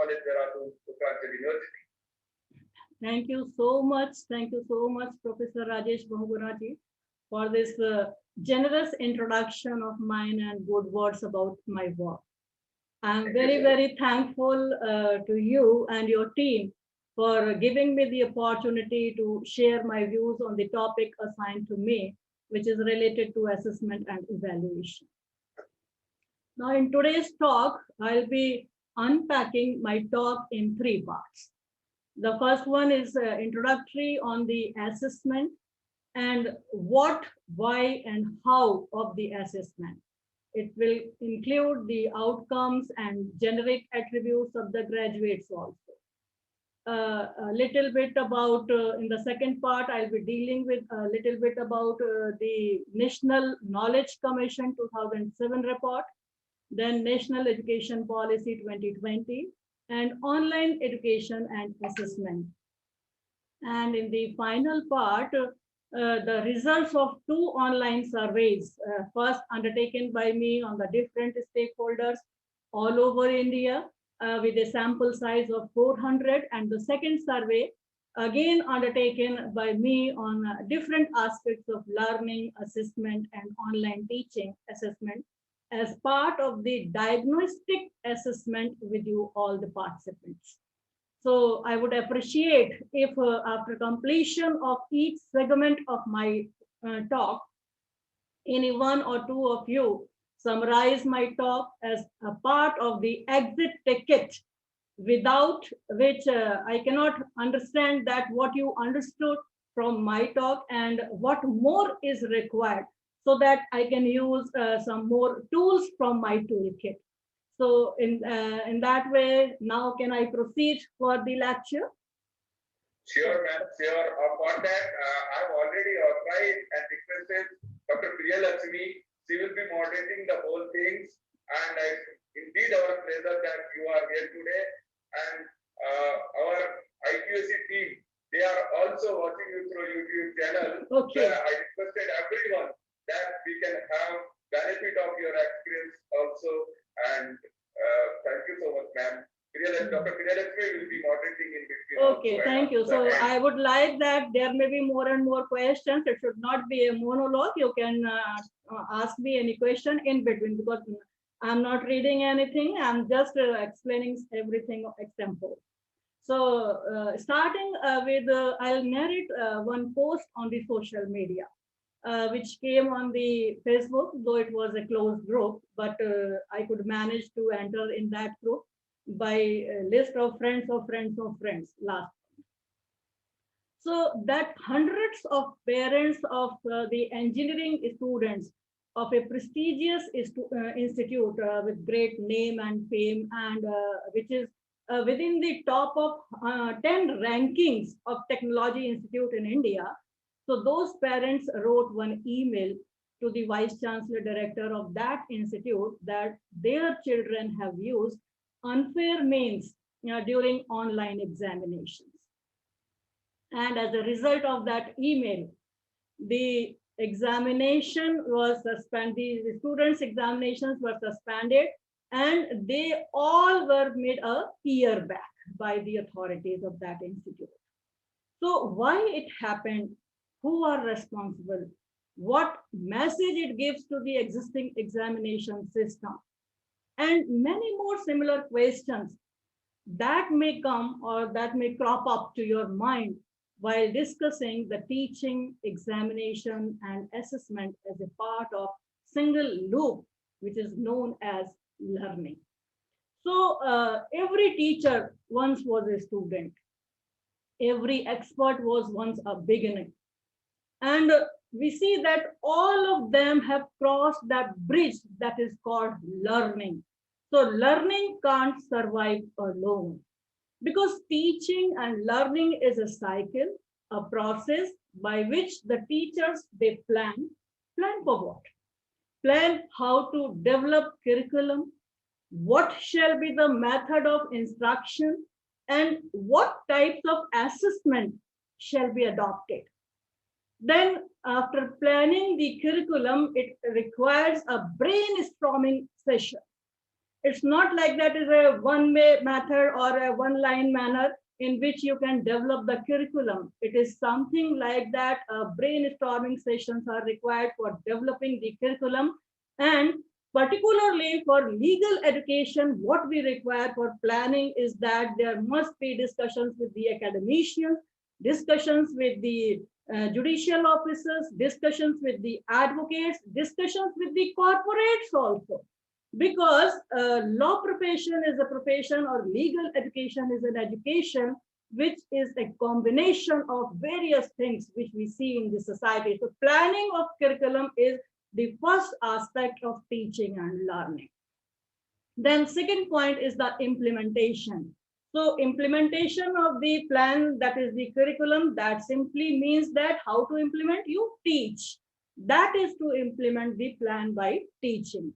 College, Dehradun, Uttarakhand University. Thank you so much. Thank you so much, Professor Rajesh Bahuguna, for this generous introduction of mine and good words about my work. I'm very, very thankful to you and your team for giving me the opportunity to share my views on the topic assigned to me, which is related to assessment and evaluation. Now, in today's talk, I'll be unpacking my talk in three parts. The first one is introductory on the assessment and what, why, and how of the assessment. It will include the outcomes and generic attributes of the graduates also. A little bit about, in the second part, I'll be dealing with a little bit about the National Knowledge Commission 2007 report, then National Education Policy 2020, and online education and assessment. And in the final part, the results of two online surveys, first undertaken by me on the different stakeholders all over India with a sample size of 400, and the second survey again undertaken by me on different aspects of learning, assessment, and online teaching assessment as part of the diagnostic assessment with you all the participants. So I would appreciate if after completion of each segment of my talk, any one or two of you summarize my talk as a part of the exit ticket, without which I cannot understand that what you understood from my talk and what more is required, so that I can use some more tools from my toolkit. So in that way, now can I proceed for the lecture? Sure, ma'am. Sure. For that, I've already tried and requested Dr. Priya Lakshmi. She will be moderating the whole things. And indeed, our pleasure that you are here today. And our IQAC team, they are also watching you through YouTube channel. Okay. I requested everyone that we can have benefit of your experience also. And thank you so much, ma'am. Dr. Priya Lakshmi will be moderating in between. Okay, thank you. So I would like that there may be more and more questions. It should not be a monologue. You can ask me any question in between, because I'm not reading anything. I'm just explaining everything extempore. So starting with, I'll narrate one post on the social media, which came on the Facebook, though it was a closed group, but I could manage to enter in that group by a list of friends of friends of friends last. So that hundreds of parents of the engineering students of a prestigious institute with great name and fame, and which is within the top of 10 rankings of technology institute in India. So those parents wrote one email to the vice chancellor director of that institute that their children have used unfair means during online examinations. And as a result of that email, the examination was suspended, the students' examinations were suspended, and they all were made a year back by the authorities of that institute. So why it happened? Who are responsible? What message it gives to the existing examination system? And many more similar questions that may come or that may crop up to your mind while discussing the teaching, examination, and assessment as a part of single loop, which is known as learning. So every teacher once was a student. Every expert was once a beginner. And we see that all of them have crossed that bridge that is called learning. So learning can't survive alone, because teaching and learning is a cycle, a process by which the teachers, they plan for what? Plan how to develop curriculum, what shall be the method of instruction, and what types of assessment shall be adopted. Then after planning the curriculum, it requires a brainstorming session. It's not like that is a one-way method or a one-line manner in which you can develop the curriculum. It is something like that. Brainstorming sessions are required for developing the curriculum, and particularly for legal education, what we require for planning is that there must be discussions with the academicians, discussions with the judicial officers, discussions with the advocates, discussions with the corporates also. Because law profession is a profession, or legal education is an education which is a combination of various things which we see in the society. So planning of curriculum is the first aspect of teaching and learning. Then second point is the implementation. So implementation of the plan, that is the curriculum, that simply means that how to implement, you teach. That is to implement the plan by teaching.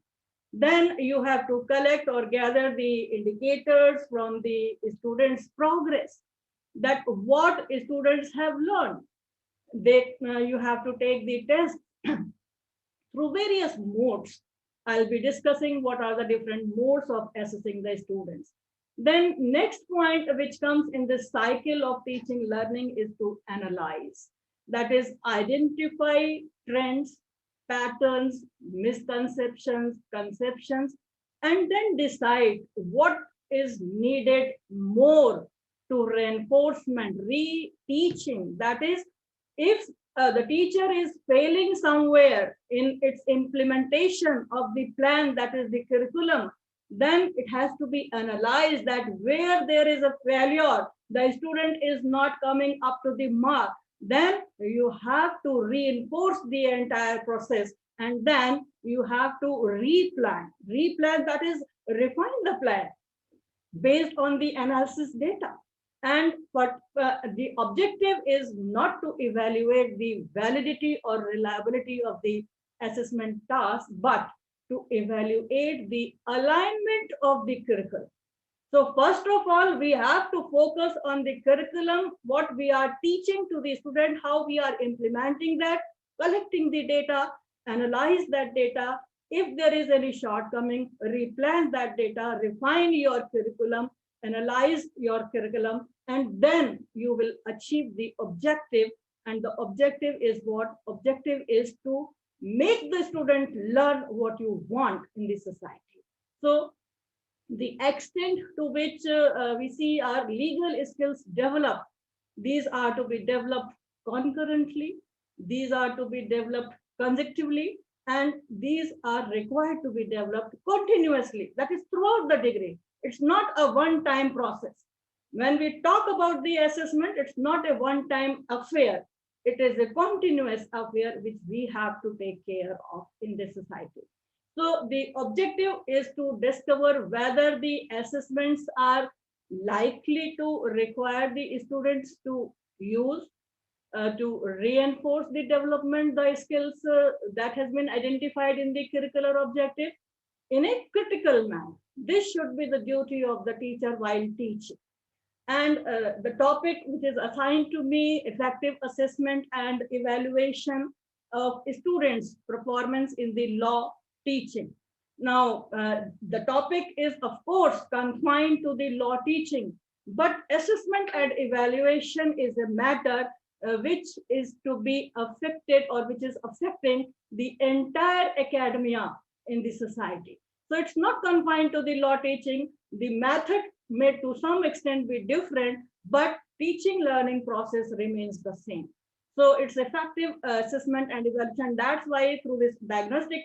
Then you have to collect or gather the indicators from the students' progress, that what students have learned. You have to take the test through various modes. I'll be discussing what are the different modes of assessing the students. Then next point which comes in this cycle of teaching learning is to analyze. That is, identify trends, patterns, misconceptions, conceptions, and then decide what is needed more to reinforcement, re-teaching. That is, if the teacher is failing somewhere in its implementation of the plan, that is the curriculum, then it has to be analyzed that where there is a failure, the student is not coming up to the mark, then you have to reinforce the entire process, and then you have to replan. Replan, that is, refine the plan based on the analysis data. And but the objective is not to evaluate the validity or reliability of the assessment task, but to evaluate the alignment of the curriculum. So first of all, we have to focus on the curriculum, what we are teaching to the student, how we are implementing that, collecting the data, analyze that data. If there is any shortcoming, replan that data, refine your curriculum, analyze your curriculum, and then you will achieve the objective. And the objective is what? Objective is to make the student learn what you want in the society. So the extent to which we see our legal skills develop, these are to be developed concurrently, these are to be developed consecutively, and these are required to be developed continuously. That is throughout the degree. It's not a one-time process. When we talk about the assessment, it's not a one-time affair. It is a continuous affair which we have to take care of in the society. So the objective is to discover whether the assessments are likely to require the students to use to reinforce the development, the skills that has been identified in the curricular objective in a critical manner. This should be the duty of the teacher while teaching. And the topic which is assigned to me, effective assessment and evaluation of students' performance in the law teaching. Now, the topic is, of course, confined to the law teaching, but assessment and evaluation is a matter which is to be affected, or which is affecting the entire academia in the society. So it's not confined to the law teaching. The method may to some extent be different, but teaching learning process remains the same. So it's effective assessment and evaluation. That's why through this diagnostic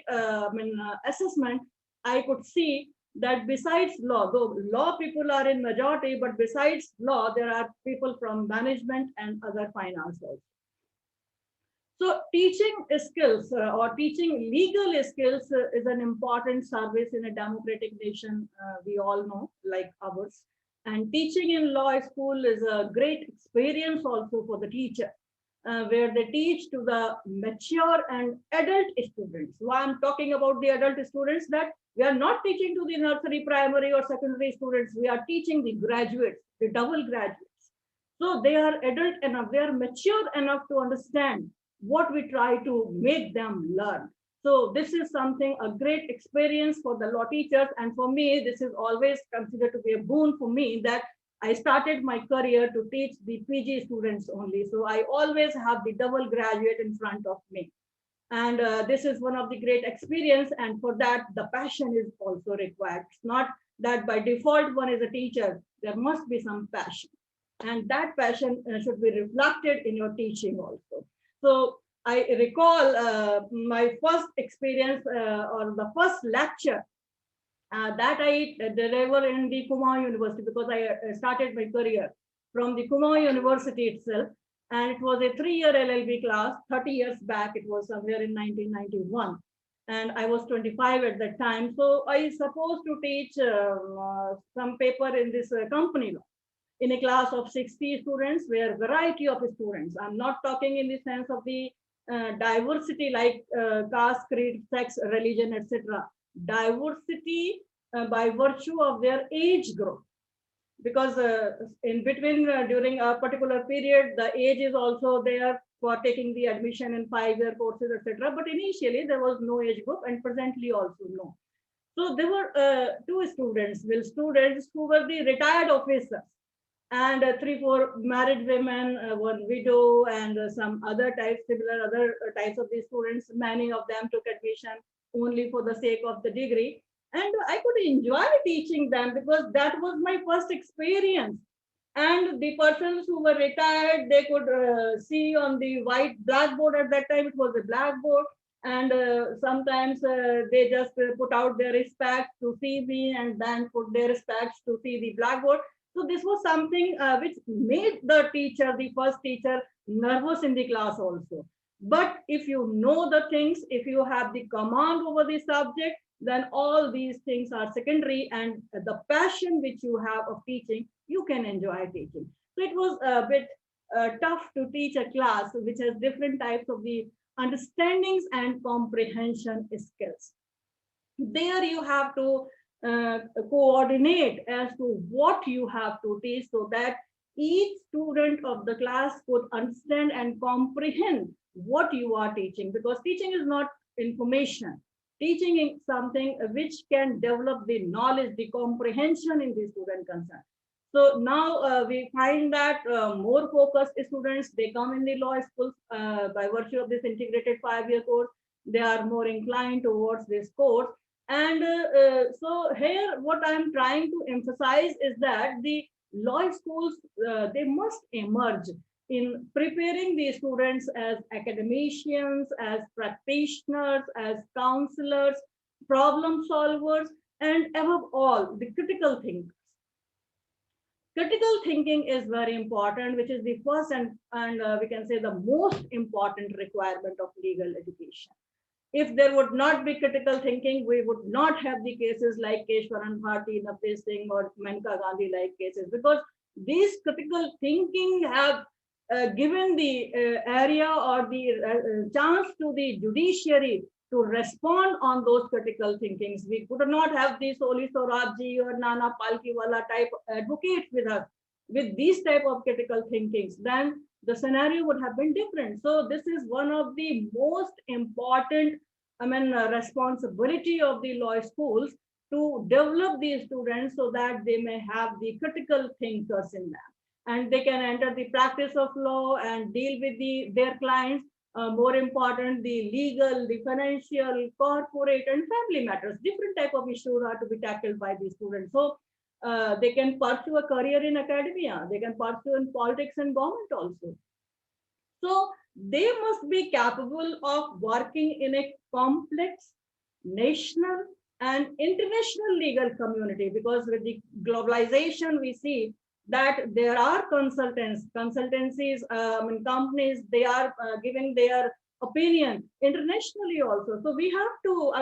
assessment, I could see that besides law, though law people are in majority, but besides law, there are people from management and other finance also. So teaching skills or teaching legal skills is an important service in a democratic nation, we all know, like ours. And teaching in law school is a great experience also for the teacher, where they teach to the mature and adult students. Why I'm talking about the adult students, that we are not teaching to the nursery, primary or secondary students. We are teaching the graduates, the double graduates. So they are adult enough, they are mature enough to understand what we try to make them learn. So this is something, a great experience for the law teachers. And for me, this is always considered to be a boon for me that I started my career to teach the PG students only. So I always have the double graduate in front of me. And this is one of the great experience. And for that, the passion is also required. It's not that by default one is a teacher. There must be some passion. And that passion should be reflected in your teaching also. So I recall my first experience or the first lecture that I delivered in the Kumaon University, because I started my career from the Kumaon University itself. And it was a 3-year LLB class, 30 years back. It was somewhere in 1991. And I was 25 at that time. So I supposed to teach some paper in this company law in a class of 60 students, where variety of students. I'm not talking in the sense of the diversity like caste, creed, sex, religion, etc. Diversity by virtue of their age group. Because in between, during a particular period, the age is also there for taking the admission in 5-year courses, etc. But initially, there was no age group, and presently also no. So there were 2 students, students who were the retired officers, and 3-4 married women, 1 widow, and some other types, similar other types of these students. Many of them took admission only for the sake of the degree. And I could enjoy teaching them because that was my first experience. And the persons who were retired, they could see on the white blackboard. At that time, it was a blackboard. And sometimes they just put out their respect to see me, and then put their respects to see the blackboard. So this was something which made the teacher, the first teacher, nervous in the class also. But if you know the things, if you have the command over the subject, then all these things are secondary, and the passion which you have of teaching, you can enjoy teaching. So it was a bit tough to teach a class which has different types of the understandings and comprehension skills. There you have to coordinate as to what you have to teach, so that each student of the class could understand and comprehend what you are teaching. Because teaching is not information. Teaching is something which can develop the knowledge, the comprehension in the student concern. So now we find that more focused students, they come in the law schools by virtue of this integrated 5-year course. They are more inclined towards this course. And so here what I'm trying to emphasize is that the law schools, they must emerge in preparing the students as academicians, as practitioners, as counselors, problem solvers, and above all, the critical thinkers. Critical thinking is very important, which is the first and we can say the most important requirement of legal education. If there would not be critical thinking, we would not have the cases like Keshwaran Bharti, Navdeep Singh, or Maneka Gandhi like cases, because these critical thinking have given the area or the chance to the judiciary to respond on those critical thinkings. We could not have the Soli Sorabji or Nana Palkiwala type advocates with us with these type of critical thinkings. Then the scenario would have been different. So this is one of the most important, responsibility of the law schools, to develop these students so that they may have the critical thinkers in them, and they can enter the practice of law and deal with their clients. More important, the legal, the financial, corporate, and family matters. Different type of issues are to be tackled by these students. So they can pursue a career in academia. They can pursue in politics and government also. So they must be capable of working in a complex national and international legal community, because with the globalization, we see that there are consultancies, companies, they are giving their opinion internationally also. So we have to,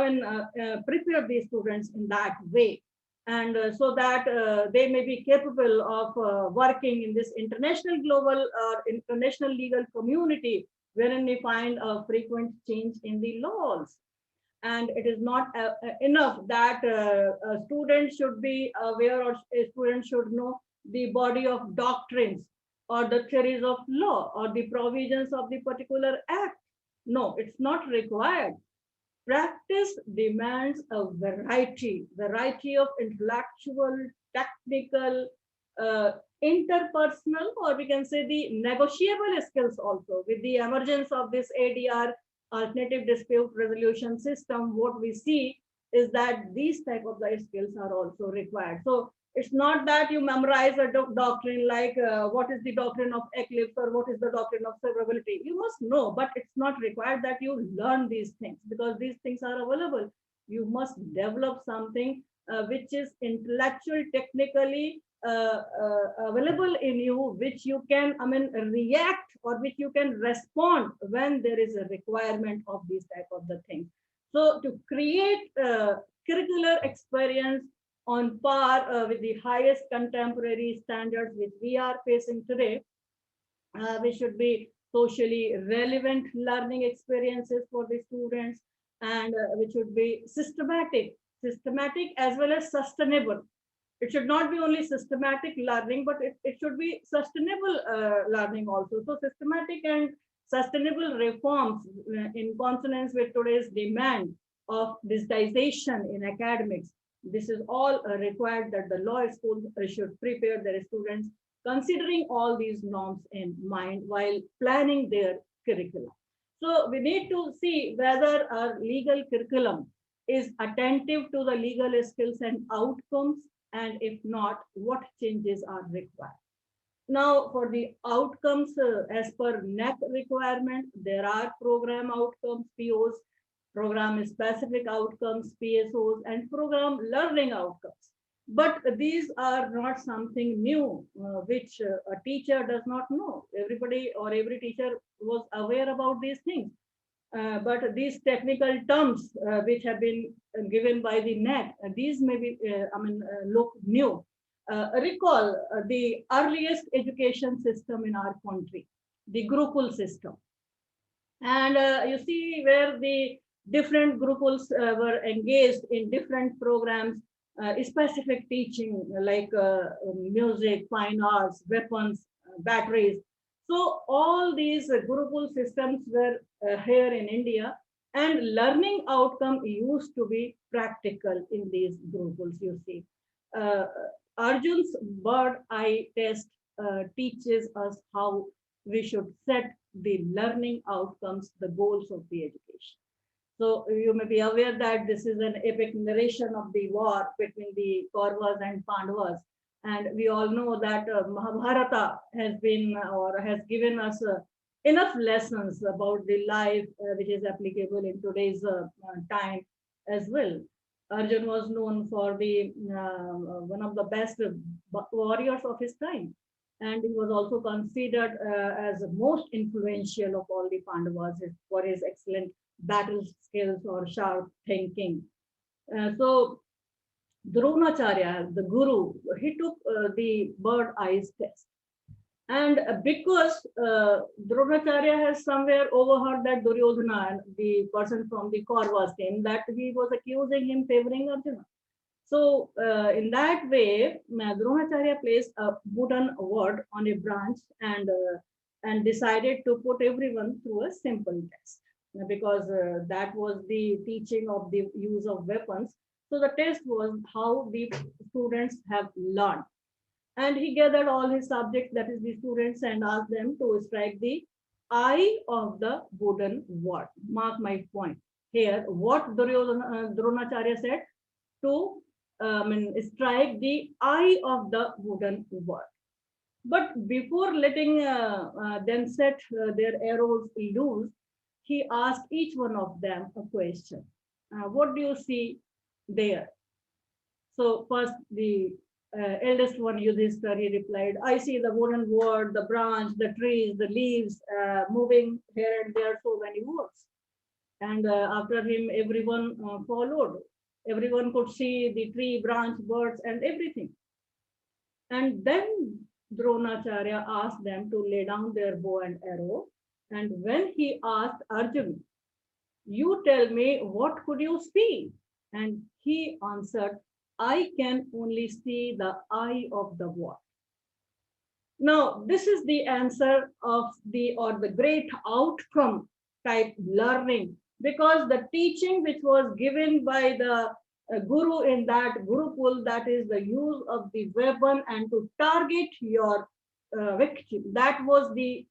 prepare these students in that way, and so that they may be capable of working in this international, global, international legal community, wherein we find a frequent change in the laws. And it is not enough that a student should be aware, or a student should know the body of doctrines or the theories of law or the provisions of the particular act. No, it's not required. Practice demands a variety of intellectual, technical, interpersonal, or we can say the negotiable skills also. With the emergence of this ADR, alternative dispute resolution system, what we see is that these type of the skills are also required. So it's not that you memorize a doctrine like what is the doctrine of eclipse or what is the doctrine of severability. You must know, but it's not required that you learn these things, because these things are available. You must develop something which is intellectual, technically available in you, which you can, react, or which you can respond when there is a requirement of these type of the things. So to create curricular experience on par with the highest contemporary standards which we are facing today, we should be socially relevant learning experiences for the students, and which should be systematic as well as sustainable. It should not be only systematic learning, but it should be sustainable learning also. So systematic and sustainable reforms in consonance with today's demand of digitization in academics. This is all required that the law school should prepare their students considering all these norms in mind while planning their curriculum. So we need to see whether our legal curriculum is attentive to the legal skills and outcomes, and if not, what changes are required. Now, for the outcomes, as per NAC requirement, there are program outcomes, POs, program specific outcomes, PSOs, and program learning outcomes. But these are not something new, which a teacher does not know. Everybody or every teacher was aware about these things. But these technical terms which have been given by the NAC, these may be, look new. Recall the earliest education system in our country, the Gurukul system. And you see where the different Gurukuls were engaged in different programs, specific teaching like music, fine arts, weapons, batteries. So all these Gurukul systems were here in India, and learning outcome used to be practical in these Gurukuls, you see. Uh, Arjun's bird eye test teaches us how we should set the learning outcomes, the goals of the education. So you may be aware that this is an epic narration of the war between the Kauravas and Pandavas. And we all know that Mahabharata has been or has given us enough lessons about the life which is applicable in today's time as well. Arjun was known for the one of the best warriors of his time, and he was also considered as the most influential of all the Pandavas for his excellent battle skills or sharp thinking. So Dronacharya, the guru, he took the bird eyes test. And because Dronacharya has somewhere overheard that Duryodhana, the person from the Kauravas team, that he was accusing him favoring Arjuna. So in that way, Dronacharya placed a wooden word on a branch and decided to put everyone through a simple test, because that was the teaching of the use of weapons. So the test was how the students have learned. And he gathered all his subjects, that is the students, and asked them to strike the eye of the wooden word. Mark my point. Here, what Dronacharya said? To strike the eye of the wooden word. But before letting them set their arrows loose, he asked each one of them a question. What do you see there? So first, the eldest one, Yudhishthira, he replied, I see the wooden word, the branch, the trees, the leaves moving here and there, so many words. And after him, everyone followed. Everyone could see the tree, branch, birds, and everything. And then Dronacharya asked them to lay down their bow and arrow. And when he asked Arjun, you tell me, what could you see? And he answered, I can only see the eye of the word. Now, this is the answer of the great outcome type learning because the teaching which was given by the guru in that Gurukul, that is the use of the weapon and to target your victim, that was the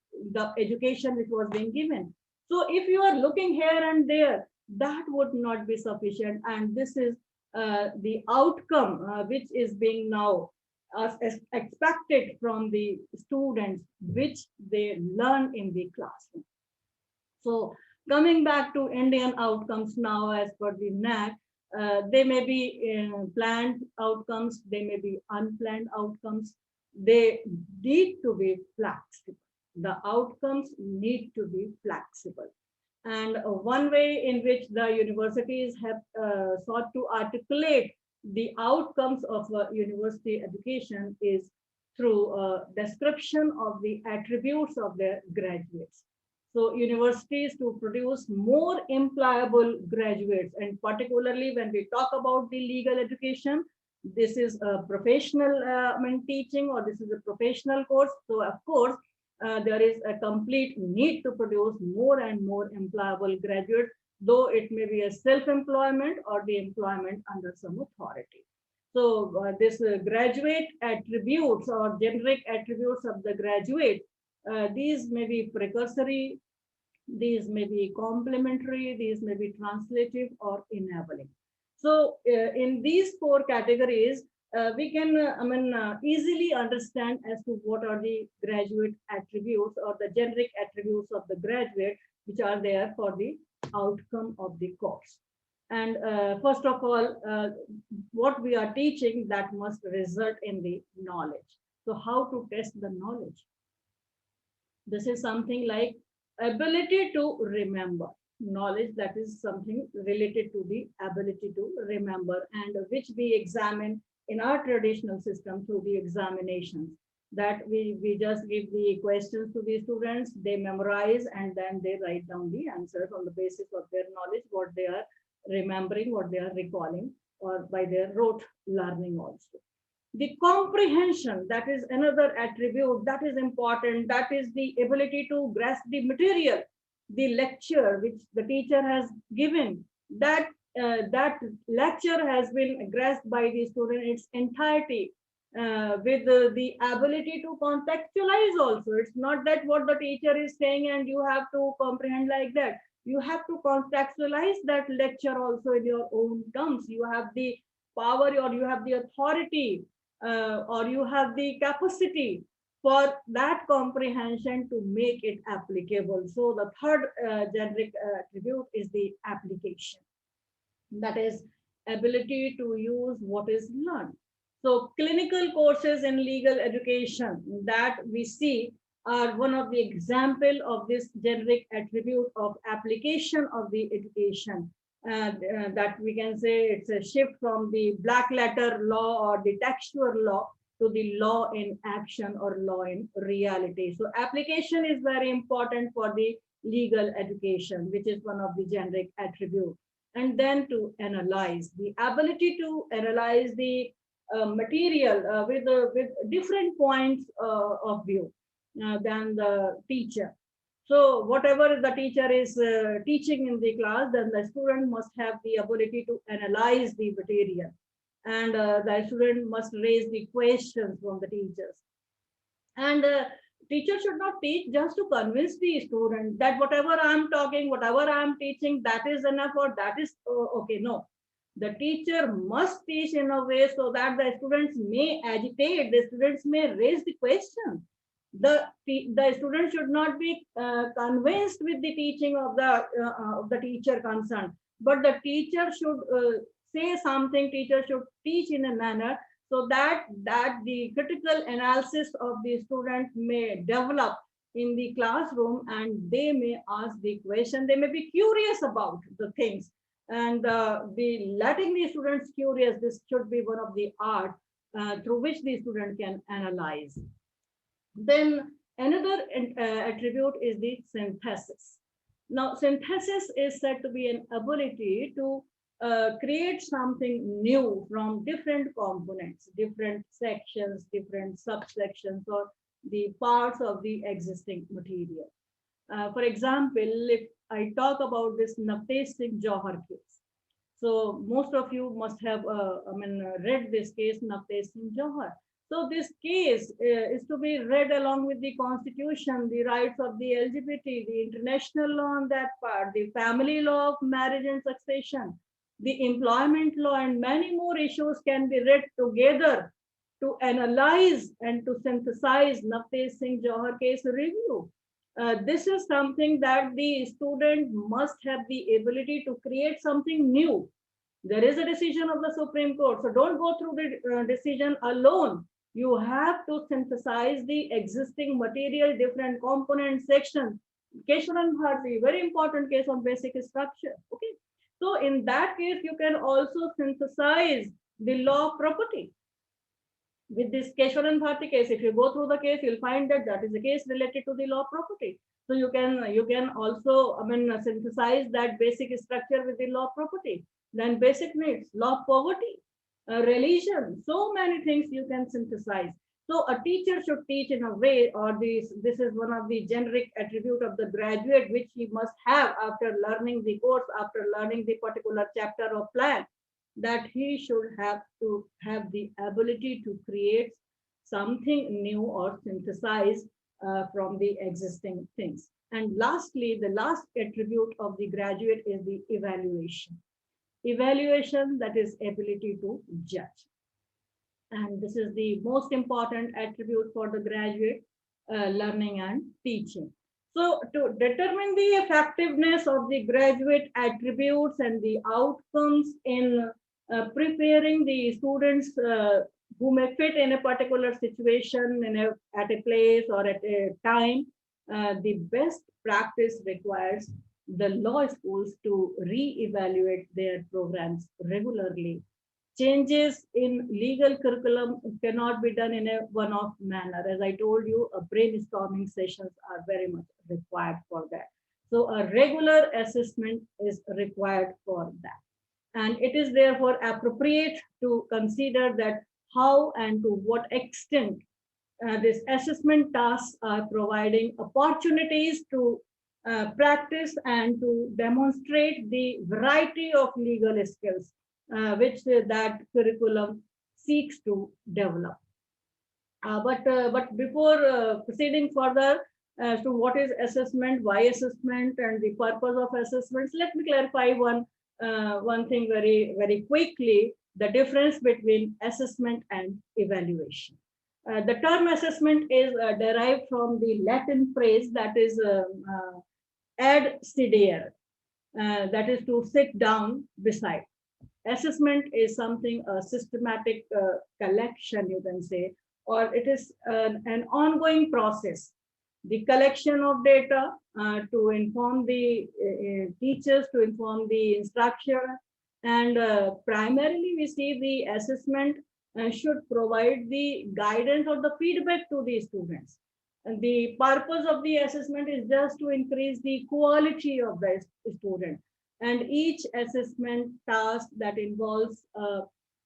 education which was being given. So if you are looking here and there, that would not be sufficient, and this is the outcome which is being now expected from the students, which they learn in the classroom. So coming back to Indian outcomes now, as per the NAC, they may be planned outcomes, they may be unplanned outcomes. They need to be flexible. The outcomes need to be flexible. And one way in which the universities have sought to articulate the outcomes of university education is through description of the attributes of their graduates. So universities to produce more employable graduates, and particularly when we talk about the legal education, this is a professional teaching, or this is a professional course. So of course, there is a complete need to produce more and more employable graduates, though it may be a self-employment or the employment under some authority. So this graduate attributes or generic attributes of the graduate, these may be precursory, these may be complementary, these may be translative or enabling. So in these four categories, we can easily understand as to what are the graduate attributes or the generic attributes of the graduate, which are there for the outcome of the course. And first of all, what we are teaching, that must result in the knowledge. So how to test the knowledge? This is something like ability to remember. Knowledge, that is something related to the ability to remember, and which we examine in our traditional system through the examinations, that we just give the questions to the students, they memorize, and then they write down the answers on the basis of their knowledge, what they are remembering, what they are recalling, or by their rote learning also. The comprehension, that is another attribute that is important, that is the ability to grasp the material, the lecture which the teacher has given, that lecture has been grasped by the student in its entirety, with the ability to contextualize also. It's not that what the teacher is saying and you have to comprehend like that. You have to contextualize that lecture also in your own terms. You have the power, or you have the authority, or you have the capacity for that comprehension to make it applicable. So the third generic attribute is the application. That is ability to use what is learned. So clinical courses in legal education that we see are one of the example of this generic attribute of application of the education. That we can say it's a shift from the black letter law or the textual law to the law in action or law in reality. So application is very important for the legal education, which is one of the generic attributes. And then to analyze, the ability to analyze the material with different points of view than the teacher. So whatever the teacher is teaching in the class, then the student must have the ability to analyze the material, and the student must raise the questions from the teachers. And teacher should not teach just to convince the student that whatever I'm talking, whatever I'm teaching, that is enough, or that is okay. No, the teacher must teach in a way so that the students may agitate, the students may raise the question. The student should not be convinced with the teaching of the teacher concerned, but the teacher should say something, teacher should teach in a manner so that the critical analysis of the student may develop in the classroom, and they may ask the question, they may be curious about the things, and the letting the students curious, this should be one of the art through which the student can analyze. Then another attribute is the synthesis. Now, synthesis is said to be an ability to create something new from different components, different sections, different subsections, or the parts of the existing material. For example, if I talk about this Navtej Singh Johar case, so most of you must have, read this case, Navtej Singh Johar. So this case is to be read along with the constitution, the rights of the LGBT, the international law on that part, the family law of marriage and succession, the employment law, and many more issues can be read together to analyze and to synthesize Navtej Singh Johar case review. This is something that the student must have the ability to create something new. There is a decision of the Supreme Court, so don't go through the decision alone. You have to synthesize the existing material, different component sections. Keshwaran Bharti, very important case on basic structure. Okay, so in that case, you can also synthesize the law of property. With this Keshwaran Bharti case, if you go through the case, you'll find that that is a case related to the law of property. So you can also, synthesize that basic structure with the law of property. Then basic needs, law of poverty, religion, so many things you can synthesize. So a teacher should teach in a way, or this is one of the generic attribute of the graduate, which he must have after learning the course, after learning the particular chapter or plan, that he should have to have the ability to create something new or synthesize from the existing things. And lastly, the last attribute of the graduate is the evaluation. Evaluation, that is ability to judge. And this is the most important attribute for the graduate learning and teaching. So to determine the effectiveness of the graduate attributes and the outcomes in preparing the students who may fit in a particular situation at a place or at a time, the best practice requires the law schools to re-evaluate their programs regularly. Changes in legal curriculum cannot be done in a one-off manner. As I told you, brainstorming sessions are very much required for that. So a regular assessment is required for that. And it is therefore appropriate to consider that how and to what extent these assessment tasks are providing opportunities to practice and to demonstrate the variety of legal skills which that curriculum seeks to develop. But before proceeding further to what is assessment, why assessment, and the purpose of assessments, let me clarify one thing very quickly: the difference between assessment and evaluation. The term assessment is derived from the Latin phrase that is ad sedere, that is to sit down beside. Assessment is something, a systematic collection, you can say, or it is an ongoing process. The collection of data to inform the teachers, to inform the instructor, and primarily we see the assessment should provide the guidance or the feedback to the students. And the purpose of the assessment is just to increase the quality of the student. And each assessment task that involves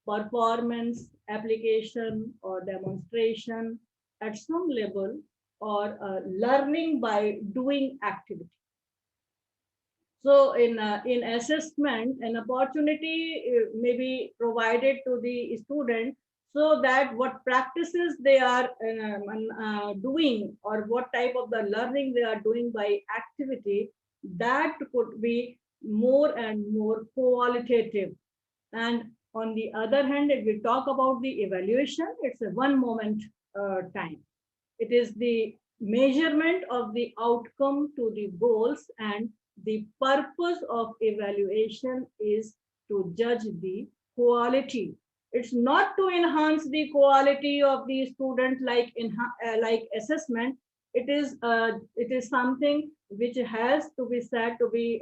performance, application, or demonstration at some level, or learning by doing activity. So in assessment, an opportunity may be provided to the student so that what practices they are doing, or what type of the learning they are doing by activity, that could be more and more qualitative. And on the other hand, if we talk about the evaluation, it's a one moment time. It is the measurement of the outcome to the goals, and the purpose of evaluation is to judge the quality. It's not to enhance the quality of the student like assessment. It is something which has to be said to be.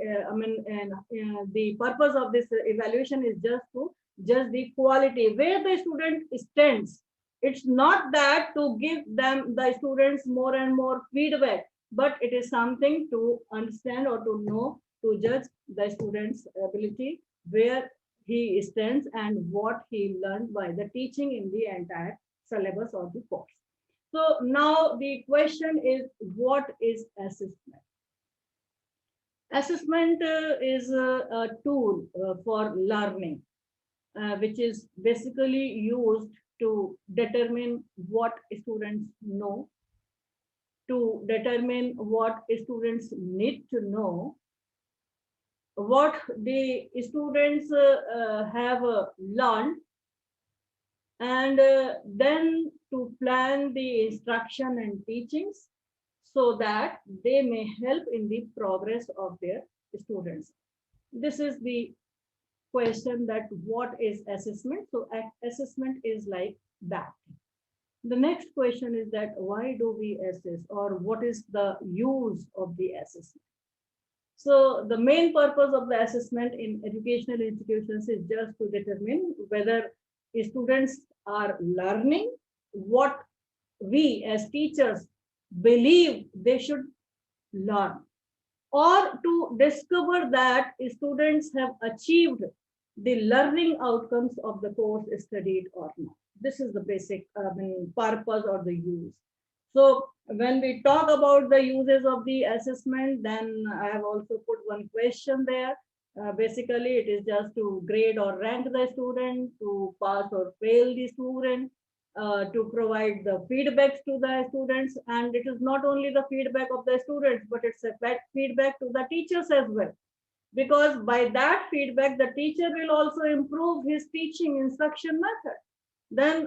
The purpose of this evaluation is just to judge the quality where the student stands. It's not that to give them, the students, more and more feedback, but it is something to understand or to know, to judge the student's ability, where he stands and what he learned by the teaching in the entire syllabus of the course. So now the question is, what is assessment? Assessment is a tool for learning, which is basically used to determine what students know, to determine what students need to know, what the students have learned, and then to plan the instruction and teachings so that they may help in the progress of their students. This is the question, that what is assessment? So assessment is like that. The next question is that why do we assess, or what is the use of the assessment? So the main purpose of the assessment in educational institutions is just to determine whether students are learning what we as teachers believe they should learn, or to discover that students have achieved the learning outcomes of the course studied or not. This is the basic purpose or the use. So when we talk about the uses of the assessment, then I have also put one question there. Basically, it is just to grade or rank the student, to pass or fail the student, to provide the feedbacks to the students. And it is not only the feedback of the students, but it's a feedback to the teachers as well. Because by that feedback, the teacher will also improve his teaching instruction method. Then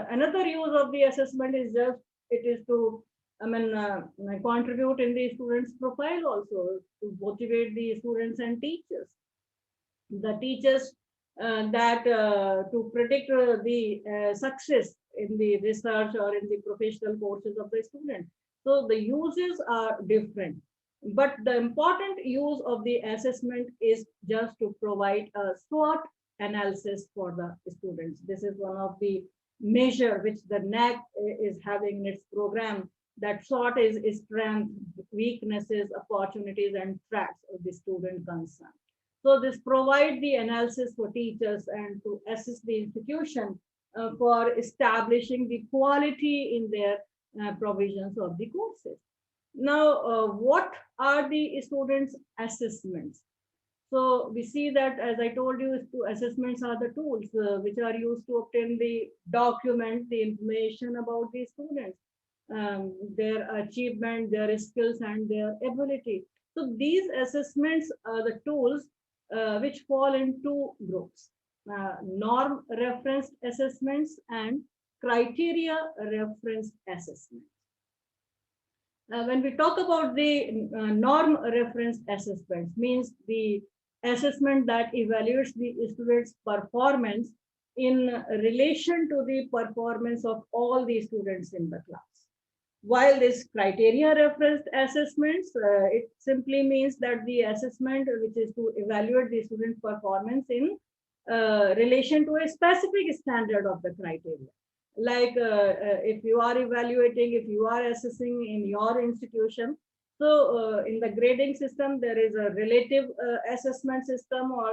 another use of the assessment is just, it is to contribute in the students' profile also, to motivate the students and teachers. The teachers that to predict the success in the research or in the professional courses of the student. So the uses are different, but the important use of the assessment is just to provide a SWOT analysis for the students. This is one of the measure which the NAAC is having in its program, that SWOT is strength, weaknesses, opportunities, and threats of the student concern. So this provide the analysis for teachers and to assist the institution for establishing the quality in their provisions of the courses. Now, what are the students' assessments? So we see that, as I told you, assessments are the tools which are used to obtain the document, the information about the students, their achievement, their skills, and their ability. So these assessments are the tools which fall in two groups: norm referenced assessments and criteria referenced assessments. When we talk about the norm referenced assessments, means the assessment that evaluates the student's performance in relation to the performance of all the students in the class. While this criteria referenced assessments, it simply means that the assessment which is to evaluate the student's performance in relation to a specific standard of the criteria. Like if you are evaluating, if you are assessing in your institution, so in the grading system, there is a relative assessment system, or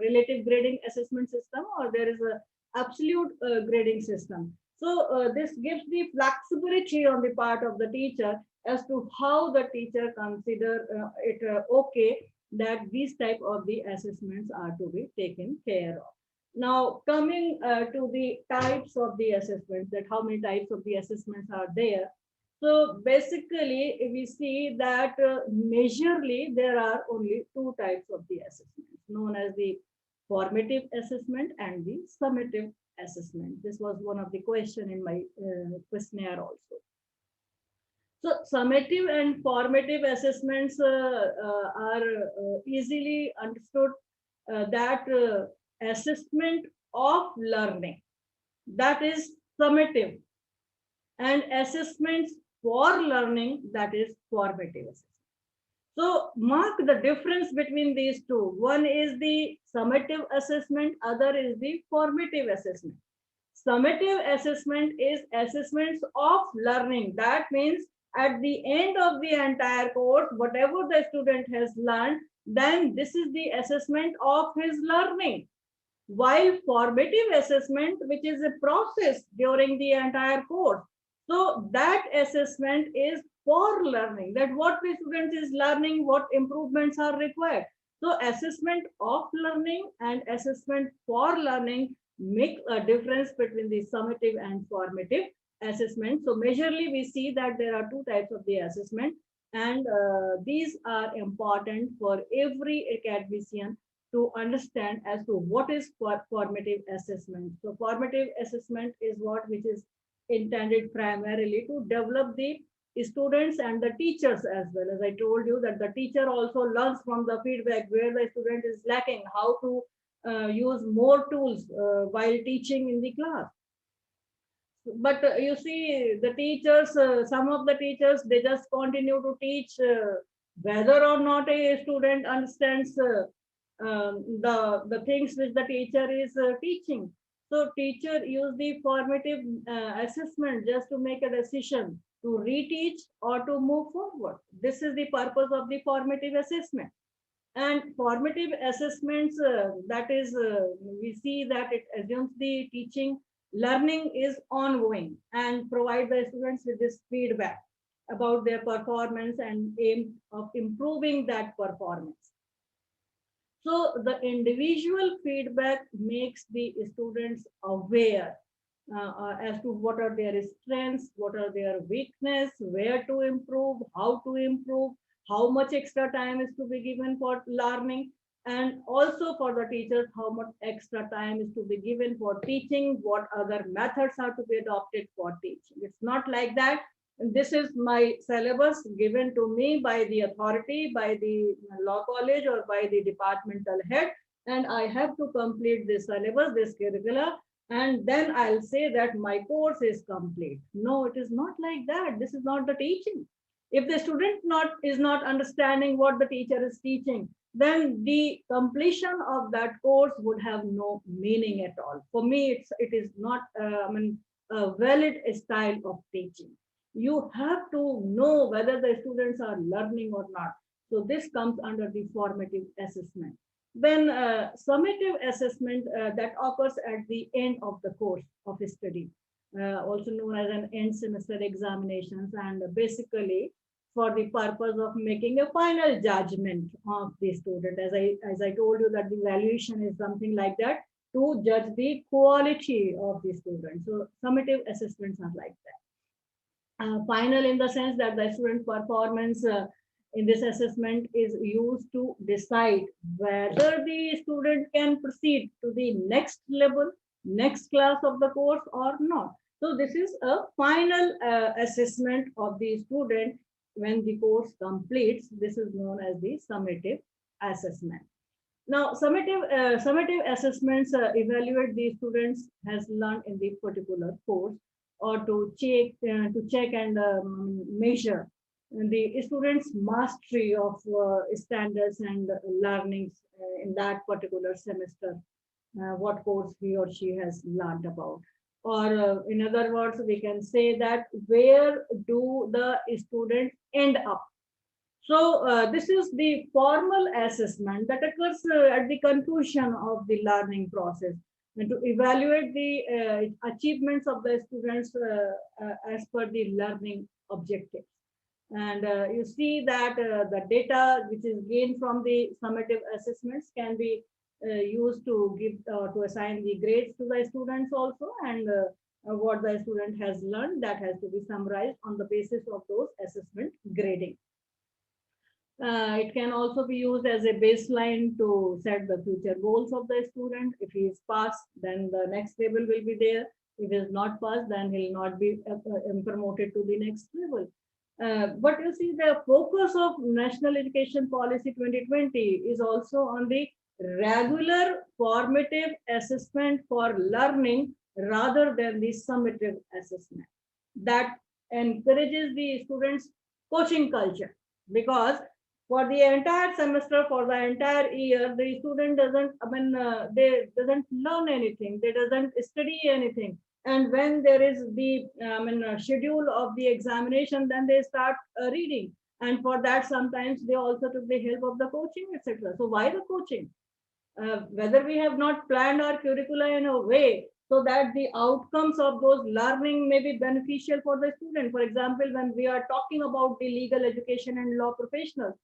relative grading assessment system, or there is a absolute grading system. So this gives the flexibility on the part of the teacher as to how the teacher consider it okay that these type of the assessments are to be taken care of. Now, coming to the types of the assessments, that how many types of the assessments are there. So basically, we see that majorly there are only two types of the assessments, known as the formative assessment and the summative assessment. This was one of the question in my questionnaire also. So summative and formative assessments are easily understood, that assessment of learning, that is summative, and assessments for learning, that is formative assessment. So mark the difference between these two. One is the summative assessment, other is the formative assessment. Summative assessment is assessments of learning. That means at the end of the entire course, whatever the student has learned, then this is the assessment of his learning. While formative assessment, which is a process during the entire course, So that assessment is for learning, that what the student is learning, what improvements are required. So assessment of learning and assessment for learning make a difference between the summative and formative assessment. So majorly we see that there are two types of the assessment, and these are important for every academician to understand as to what is formative assessment. So formative assessment is what which is intended primarily to develop the students and the teachers as well. As I told you that the teacher also learns from the feedback where the student is lacking, how to use more tools while teaching in the class. But you see the teachers, some of the teachers, they just continue to teach whether or not a student understands the things which the teacher is teaching. So teacher use the formative assessment just to make a decision to reteach or to move forward. This is the purpose of the formative assessment. And formative assessments, that is, we see that it assumes the teaching learning is ongoing and provide the students with this feedback about their performance and aim of improving that performance. So the individual feedback makes the students aware as to what are their strengths, what are their weakness, where to improve, how much extra time is to be given for learning, and also for the teachers, how much extra time is to be given for teaching, what other methods are to be adopted for teaching. It's not like that this is my syllabus given to me by the authority, by the law college or by the departmental head, and I have to complete this syllabus, this curricula, and then I'll say that my course is complete. No, it is not like that. This is not the teaching. If the student is not understanding what the teacher is teaching, then the completion of that course would have no meaning at all. For me, it is not a valid style of teaching. You have to know whether the students are learning or not. So this comes under the formative assessment. Then summative assessment that occurs at the end of the course of study, also known as an end semester examinations, and basically for the purpose of making a final judgment of the student. As I told you that the valuation is something like that to judge the quality of the student. So summative assessments are like that. Final in the sense that the student performance in this assessment is used to decide whether the student can proceed to the next level, next class of the course or not. So this is a final assessment of the student when the course completes. This is known as the summative assessment. Now, summative assessments evaluate the students has learned in the particular course, or to check and measure the students' mastery of standards and learnings in that particular semester, what course he or she has learned about. Or in other words, we can say that where do the students end up. So this is the formal assessment that occurs at the conclusion of the learning process, and to evaluate the achievements of the students as per the learning objectives. And you see that the data which is gained from the summative assessments can be used to give to assign the grades to the students also, and what the student has learned, that has to be summarized on the basis of those assessment grading. It can also be used as a baseline to set the future goals of the student. If he is passed, then the next level will be there. If he is not passed, then he will not be promoted to the next level. But you see, the focus of National Education Policy 2020 is also on the regular formative assessment for learning rather than the summative assessment. That encourages the students' coaching culture, because for the entire semester, for the entire year, the student doesn't, they doesn't learn anything, they doesn't study anything. And when there is the schedule of the examination, then they start reading. And for that, sometimes they also took the help of the coaching, etc. So why the coaching? Whether we have not planned our curricula in a way so that the outcomes of those learning may be beneficial for the student. For example, when we are talking about the legal education and law professionals,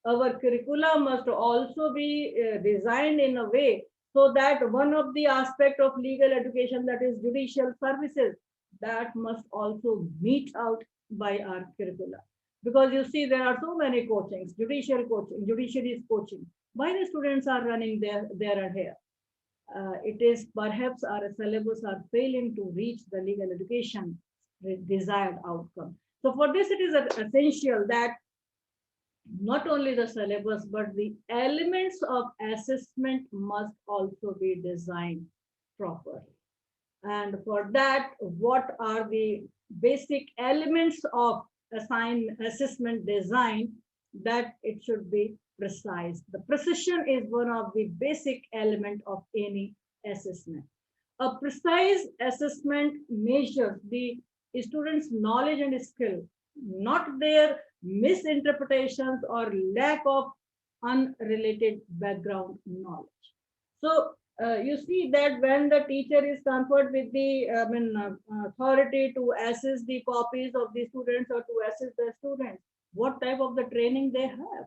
our curricula must also be designed in a way so that one of the aspect of legal education, that is judicial services, that must also meet out by our curricula. Because you see, there are so many coachings, judicial coaching, judiciary is coaching. Why the students are running there and here? It is perhaps our syllabus are failing to reach the legal education desired outcome. So for this, it is essential that not only the syllabus, but the elements of assessment must also be designed properly. And for that, what are the basic elements of assessment design? That it should be precise. The precision is one of the basic element of any assessment. A precise assessment measures the student's knowledge and skill, not their misinterpretations or lack of unrelated background knowledge. So you see that when the teacher is conferred with the authority to assess the copies of the students or to assess the students, what type of the training they have?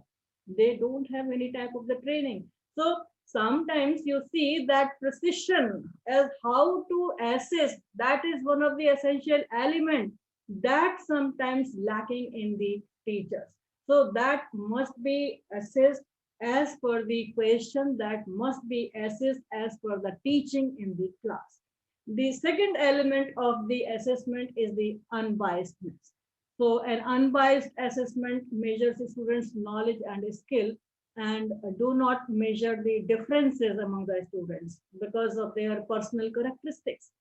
They don't have any type of the training. So sometimes you see that precision as how to assess, that is one of the essential elements that sometimes lacking in the teachers. So that must be assessed as per the question, that must be assessed as per the teaching in the class. The second element of the assessment is the unbiasedness. So an unbiased assessment measures the students' knowledge and skill and do not measure the differences among the students because of their personal characteristics.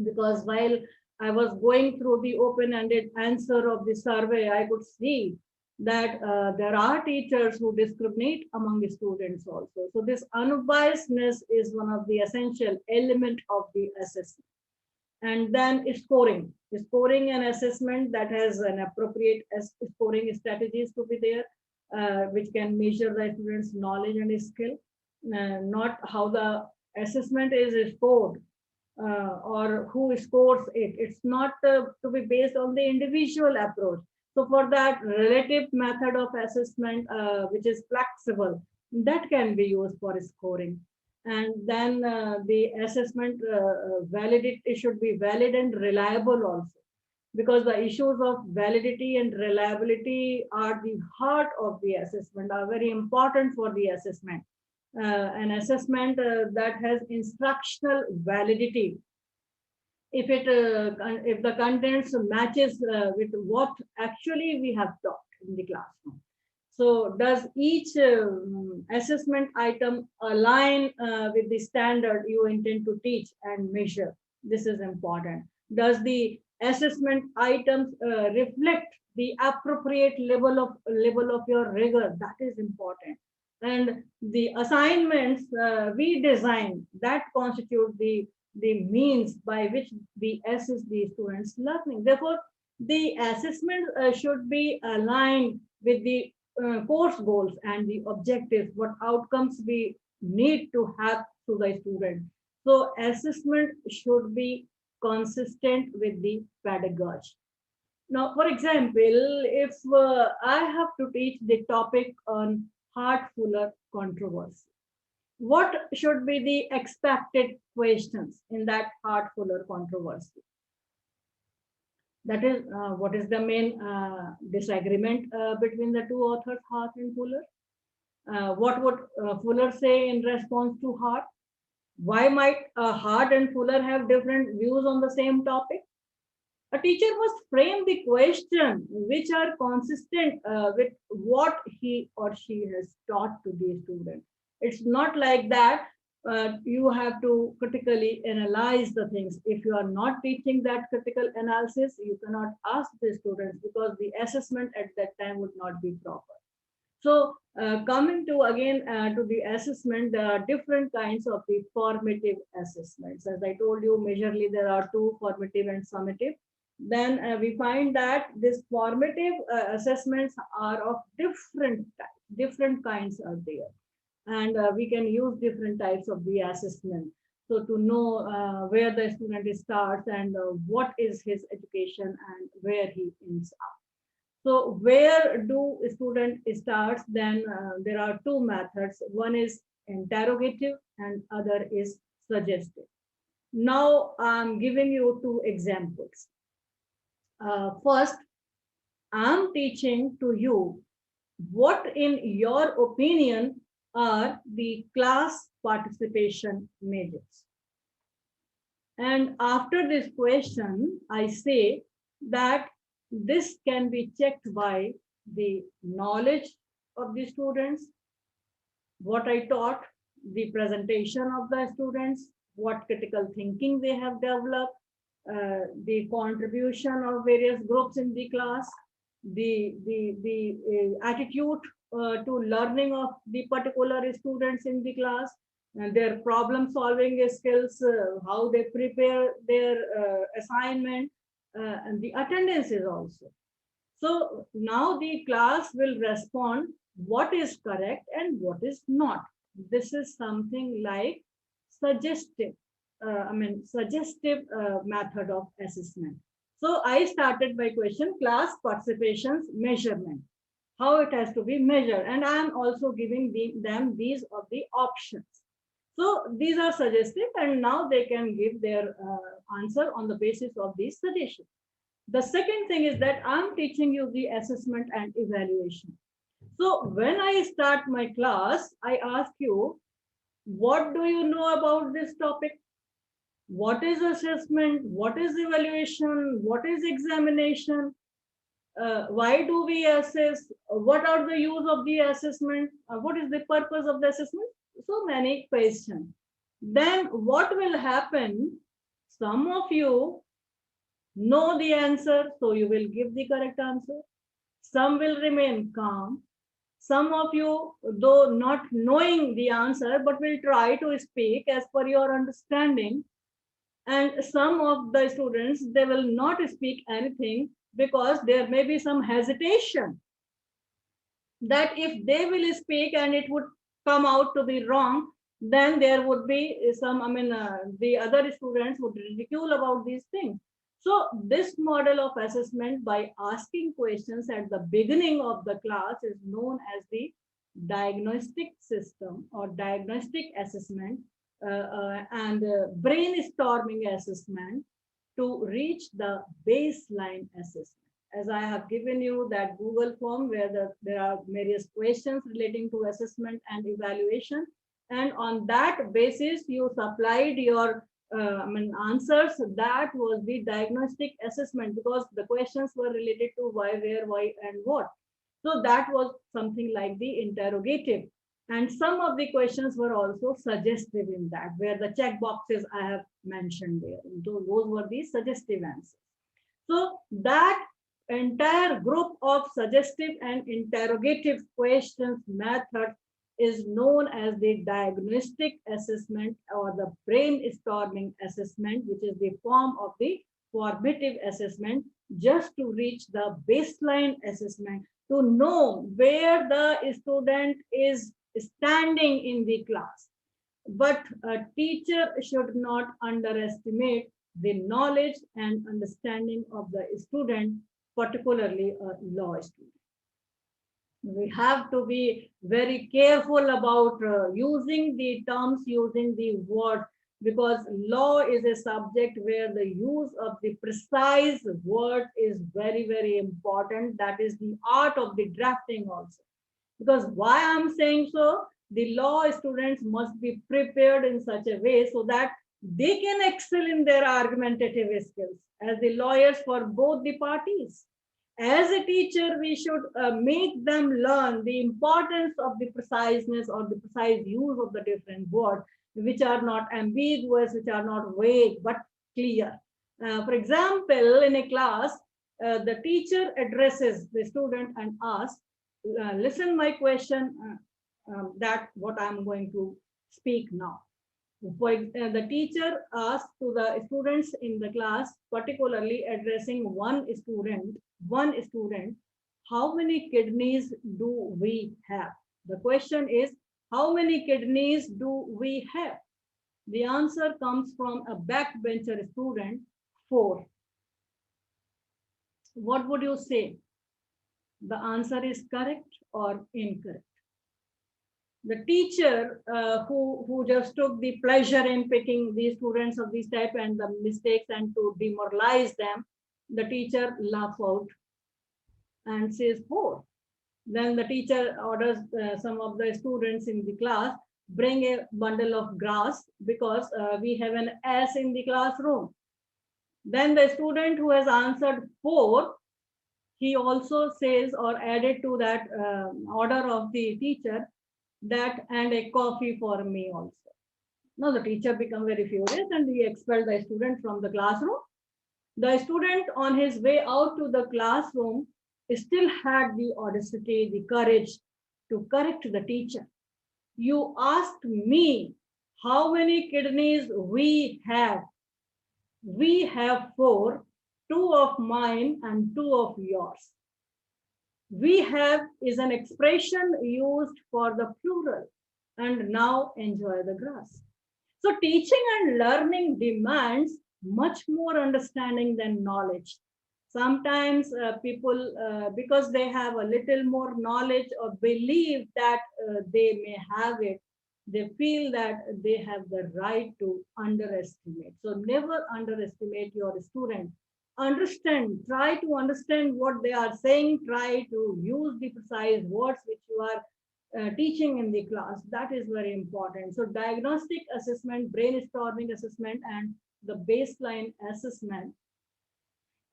Because while I was going through the open-ended answer of the survey, I could see that there are teachers who discriminate among the students also. So this unbiasedness is one of the essential element of the assessment. And then scoring an assessment that has an appropriate scoring strategies to be there, which can measure the students' knowledge and skill, not how the assessment is scored or who scores it. It's not to be based on the individual approach. So for that, relative method of assessment, which is flexible, that can be used for scoring. And then the assessment validity should be valid and reliable also, because the issues of validity and reliability are the heart of the assessment, are very important for the assessment. An assessment that has instructional validity, if the contents matches with what actually we have taught in the classroom. So does each assessment item align with the standard you intend to teach and measure? This is important. Does the assessment items reflect the appropriate level of your rigor? That is important. And the assignments we design, that constitute the means by which we assess the students' learning. Therefore, the assessment should be aligned with the course goals and the objectives, what outcomes we need to have to the student. So assessment should be consistent with the pedagogy. Now, for example, if I have to teach the topic on Hart-Fuller controversy, what should be the expected questions in that Hart-Fuller controversy? That is, what is the main disagreement between the two authors, Hart and Fuller? What would Fuller say in response to Hart? Why might Hart and Fuller have different views on the same topic? A teacher must frame the question which are consistent with what he or she has taught to the student. It's not like that you have to critically analyze the things. If you are not teaching that critical analysis, you cannot ask the students, because the assessment at that time would not be proper. So coming to again to the assessment, there are different kinds of the formative assessments. As I told you, majorly there are two, formative and summative. Then we find that these formative assessments are of different types, different kinds are there. And we can use different types of the assessment. So to know where the student starts and what is his education and where he ends up. So where do student starts? Then there are two methods. One is interrogative and other is suggestive. Now I'm giving you two examples. First, I'm teaching to you what, in your opinion, are the class participation measures. And after this question, I say that this can be checked by the knowledge of the students, what I taught, the presentation of the students, what critical thinking they have developed, the contribution of various groups in the class, the attitude to learning of the particular students in the class, and their problem solving skills, how they prepare their assignment, and the attendance is also. So now the class will respond what is correct and what is not. This is something like suggestive, suggestive method of assessment. So I started by question class participations measurement, how it has to be measured. And I am also giving them these of the options. So these are suggestive and now they can give their answer on the basis of these suggestions. The second thing is that I'm teaching you the assessment and evaluation. So when I start my class, I ask you, what do you know about this topic? What is assessment? What is evaluation? What is examination? Why do we assess? What are the use of the assessment? What is the purpose of the assessment? So many questions. Then what will happen? Some of you know the answer, so you will give the correct answer. Some will remain calm. Some of you, though not knowing the answer, but will try to speak as per your understanding. And some of the students, they will not speak anything because there may be some hesitation that if they will speak and it would come out to be wrong, then there would be some, the other students would ridicule about these things. So this model of assessment by asking questions at the beginning of the class is known as the diagnostic system or diagnostic assessment and brainstorming assessment to reach the baseline assessment. As I have given you that Google form where there are various questions relating to assessment and evaluation. And on that basis, you supplied your answers. That was the diagnostic assessment because the questions were related to why, where, why, and what. So that was something like the interrogative. And some of the questions were also suggestive in that, where the check boxes I have mentioned there. Those were the suggestive answers. So that entire group of suggestive and interrogative questions method is known as the diagnostic assessment or the brainstorming assessment, which is the form of the formative assessment, just to reach the baseline assessment, to know where the student is standing in the class. But a teacher should not underestimate the knowledge and understanding of the student, particularly a law student. We have to be very careful about using the terms, using the words, because law is a subject where the use of the precise word is very, very important. That is the art of the drafting also. Because why I'm saying so, the law students must be prepared in such a way so that they can excel in their argumentative skills as the lawyers for both the parties. As a teacher, we should make them learn the importance of the preciseness or the precise use of the different words, which are not ambiguous, which are not vague, but clear. For example, in a class, the teacher addresses the student and asks, listen my question, that what I'm going to speak now. The teacher asks to the students in the class, particularly addressing one student, how many kidneys do we have? The question is, how many kidneys do we have? The answer comes from a backbencher student, 4. What would you say? The answer is correct or incorrect? The teacher who just took the pleasure in picking the students of this type and the mistakes and to demoralize them, the teacher laughs out and says 4. Then the teacher orders some of the students in the class, bring a bundle of grass because we have an S in the classroom. Then the student who has answered 4, he also says or added to that order of the teacher that and a coffee for me also. Now the teacher became very furious and he expelled the student from the classroom. The student on his way out to the classroom still had the audacity, the courage to correct the teacher. You asked me how many kidneys we have. We have 4, 2 of mine and 2 of yours. We have is an expression used for the plural. And now enjoy the grass. So teaching and learning demands much more understanding than knowledge. Sometimes people, because they have a little more knowledge or believe that they may have it, they feel that they have the right to underestimate. So never underestimate your student. Understand, try to understand what they are saying, try to use the precise words which you are teaching in the class. That is very important. So diagnostic assessment, brainstorming assessment, and the baseline assessment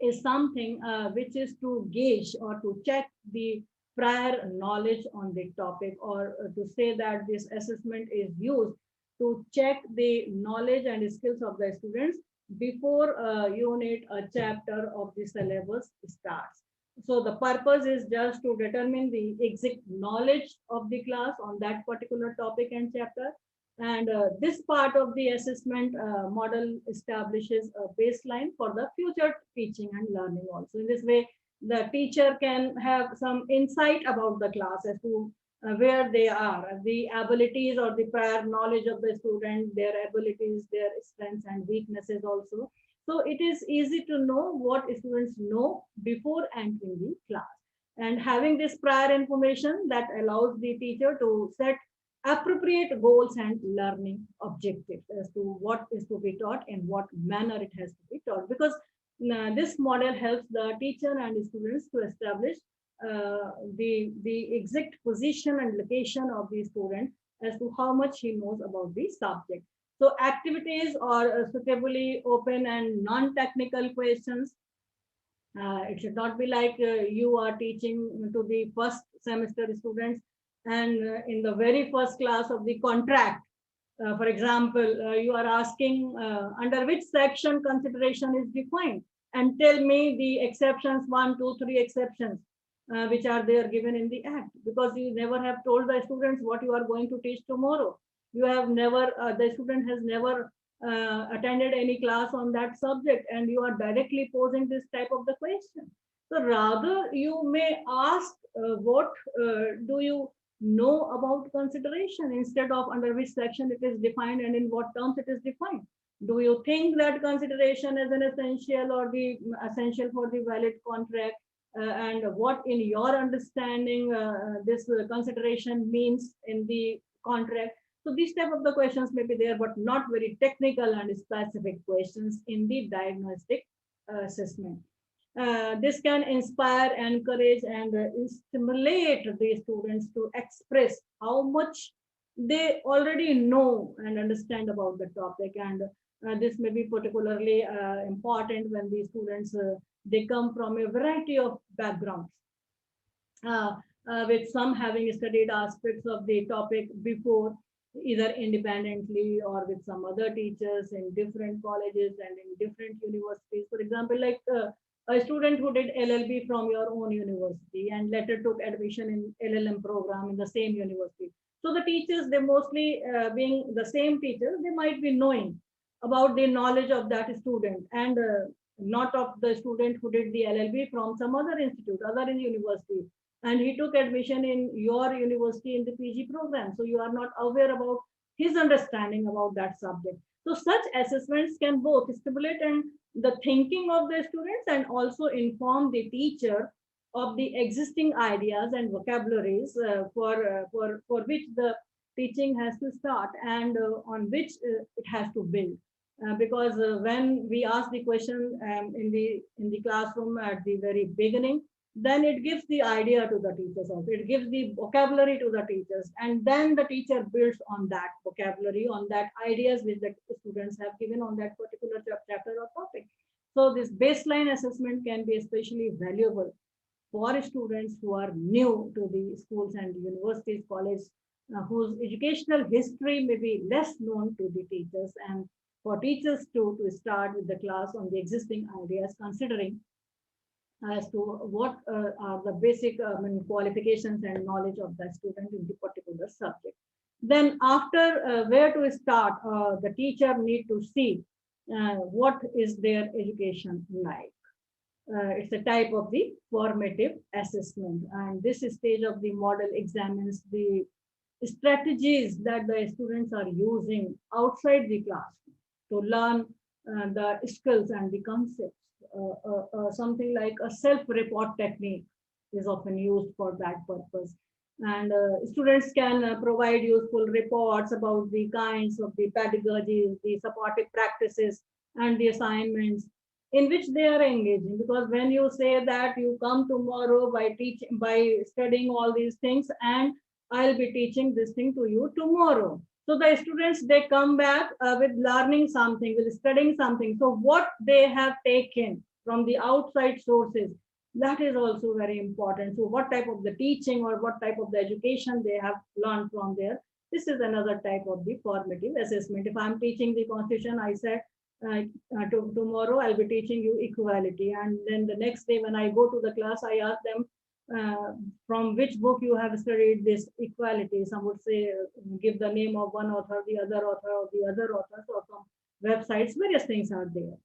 is something which is to gauge or to check the prior knowledge on the topic, or to say that this assessment is used to check the knowledge and skills of the students before a unit, a chapter of the syllabus starts. So the purpose is just to determine the exact knowledge of the class on that particular topic and chapter. And this part of the assessment model establishes a baseline for the future teaching and learning also. In this way, the teacher can have some insight about the class as to where they are, the abilities or the prior knowledge of the student, their abilities, their strengths and weaknesses also. So it is easy to know what students know before entering the class. And having this prior information that allows the teacher to set appropriate goals and learning objectives as to what is to be taught and what manner it has to be taught, because this model helps the teacher and students to establish the exact position and location of the student as to how much he knows about the subject. So activities are suitably open and non-technical questions. It should not be like you are teaching to the first semester students and in the very first class of the contract, for example, you are asking under which section consideration is defined, and tell me the exceptions, 1, 2, 3 exceptions, which are there given in the act, because you never have told the students what you are going to teach tomorrow. You have never, the student has never attended any class on that subject, and you are directly posing this type of the question. So rather you may ask what do you know about consideration, instead of under which section it is defined and in what terms it is defined. Do you think that consideration is an essential or the essential for the valid contract? And what in your understanding this consideration means in the contract? So these type of the questions may be there, but not very technical and specific questions in the diagnostic assessment. This can inspire, encourage, and stimulate the students to express how much they already know and understand about the topic. And this may be particularly important when the students they come from a variety of backgrounds, with some having studied aspects of the topic before, either independently or with some other teachers in different colleges and in different universities. For example, like a student who did LLB from your own university and later took admission in LLM program in the same university. So the teachers, they mostly being the same teachers, they might be knowing about the knowledge of that student, and not of the student who did the LLB from some other institute, other university, and he took admission in your university in the PG program. So you are not aware about his understanding about that subject. So such assessments can both stimulate and the thinking of the students and also inform the teacher of the existing ideas and vocabularies for which the teaching has to start and on which it has to build. Because when we ask the question in the classroom at the very beginning, then it gives the idea to the teachers also. It gives the vocabulary to the teachers, and then the teacher builds on that vocabulary, on that ideas which the students have given on that particular chapter or topic. So this baseline assessment can be especially valuable for students who are new to the schools and universities, college, whose educational history may be less known to the teachers, and for teachers to start with the class on the existing ideas, considering as to what are the basic qualifications and knowledge of the student in the particular subject. Then after where to start, the teacher need to see what is their education like. It's a type of the formative assessment, and this stage of the model examines the strategies that the students are using outside the class to learn the skills and the concepts. Something like a self-report technique is often used for that purpose. And students can provide useful reports about the kinds of the pedagogies, the supportive practices, and the assignments in which they are engaging. Because when you say that you come tomorrow by studying all these things, and I'll be teaching this thing to you tomorrow. So the students, they come back with learning something, with studying something. So what they have taken from the outside sources, that is also very important. So what type of the teaching or what type of the education they have learned from there. This is another type of the formative assessment. If I'm teaching the Constitution, I said, tomorrow I'll be teaching you equality. And then the next day when I go to the class, I ask them, from which book you have studied this equality. Some would say, give the name of one author, the other author, or the other authors, or some websites, various things are there.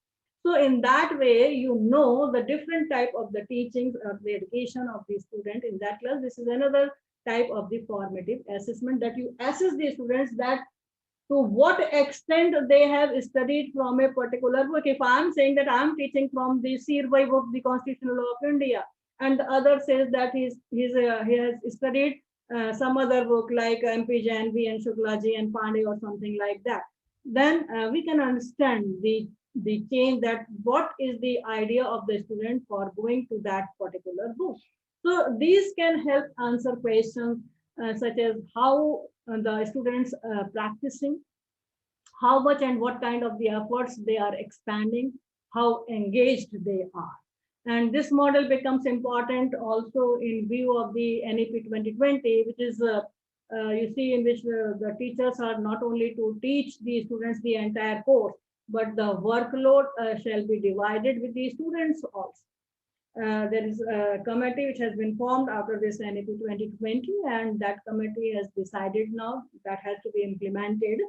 So in that way, you know the different type of the teachings or the education of the student in that class. This is another type of the formative assessment, that you assess the students that to what extent they have studied from a particular book. If I'm saying that I'm teaching from the Sirbai book, the Constitutional Law of India, and the other says that he has studied some other book like MP Janvi and Shuklaji and Pandey or something like that, then we can understand the change, that what is the idea of the student for going to that particular book. So these can help answer questions such as how the students practicing, how much and what kind of the efforts they are expanding, how engaged they are. And this model becomes important also in view of the NEP 2020, which is you see, in which the teachers are not only to teach the students the entire course, but the workload shall be divided with the students also. There is a committee which has been formed after this NEP 2020, and that committee has decided now that has to be implemented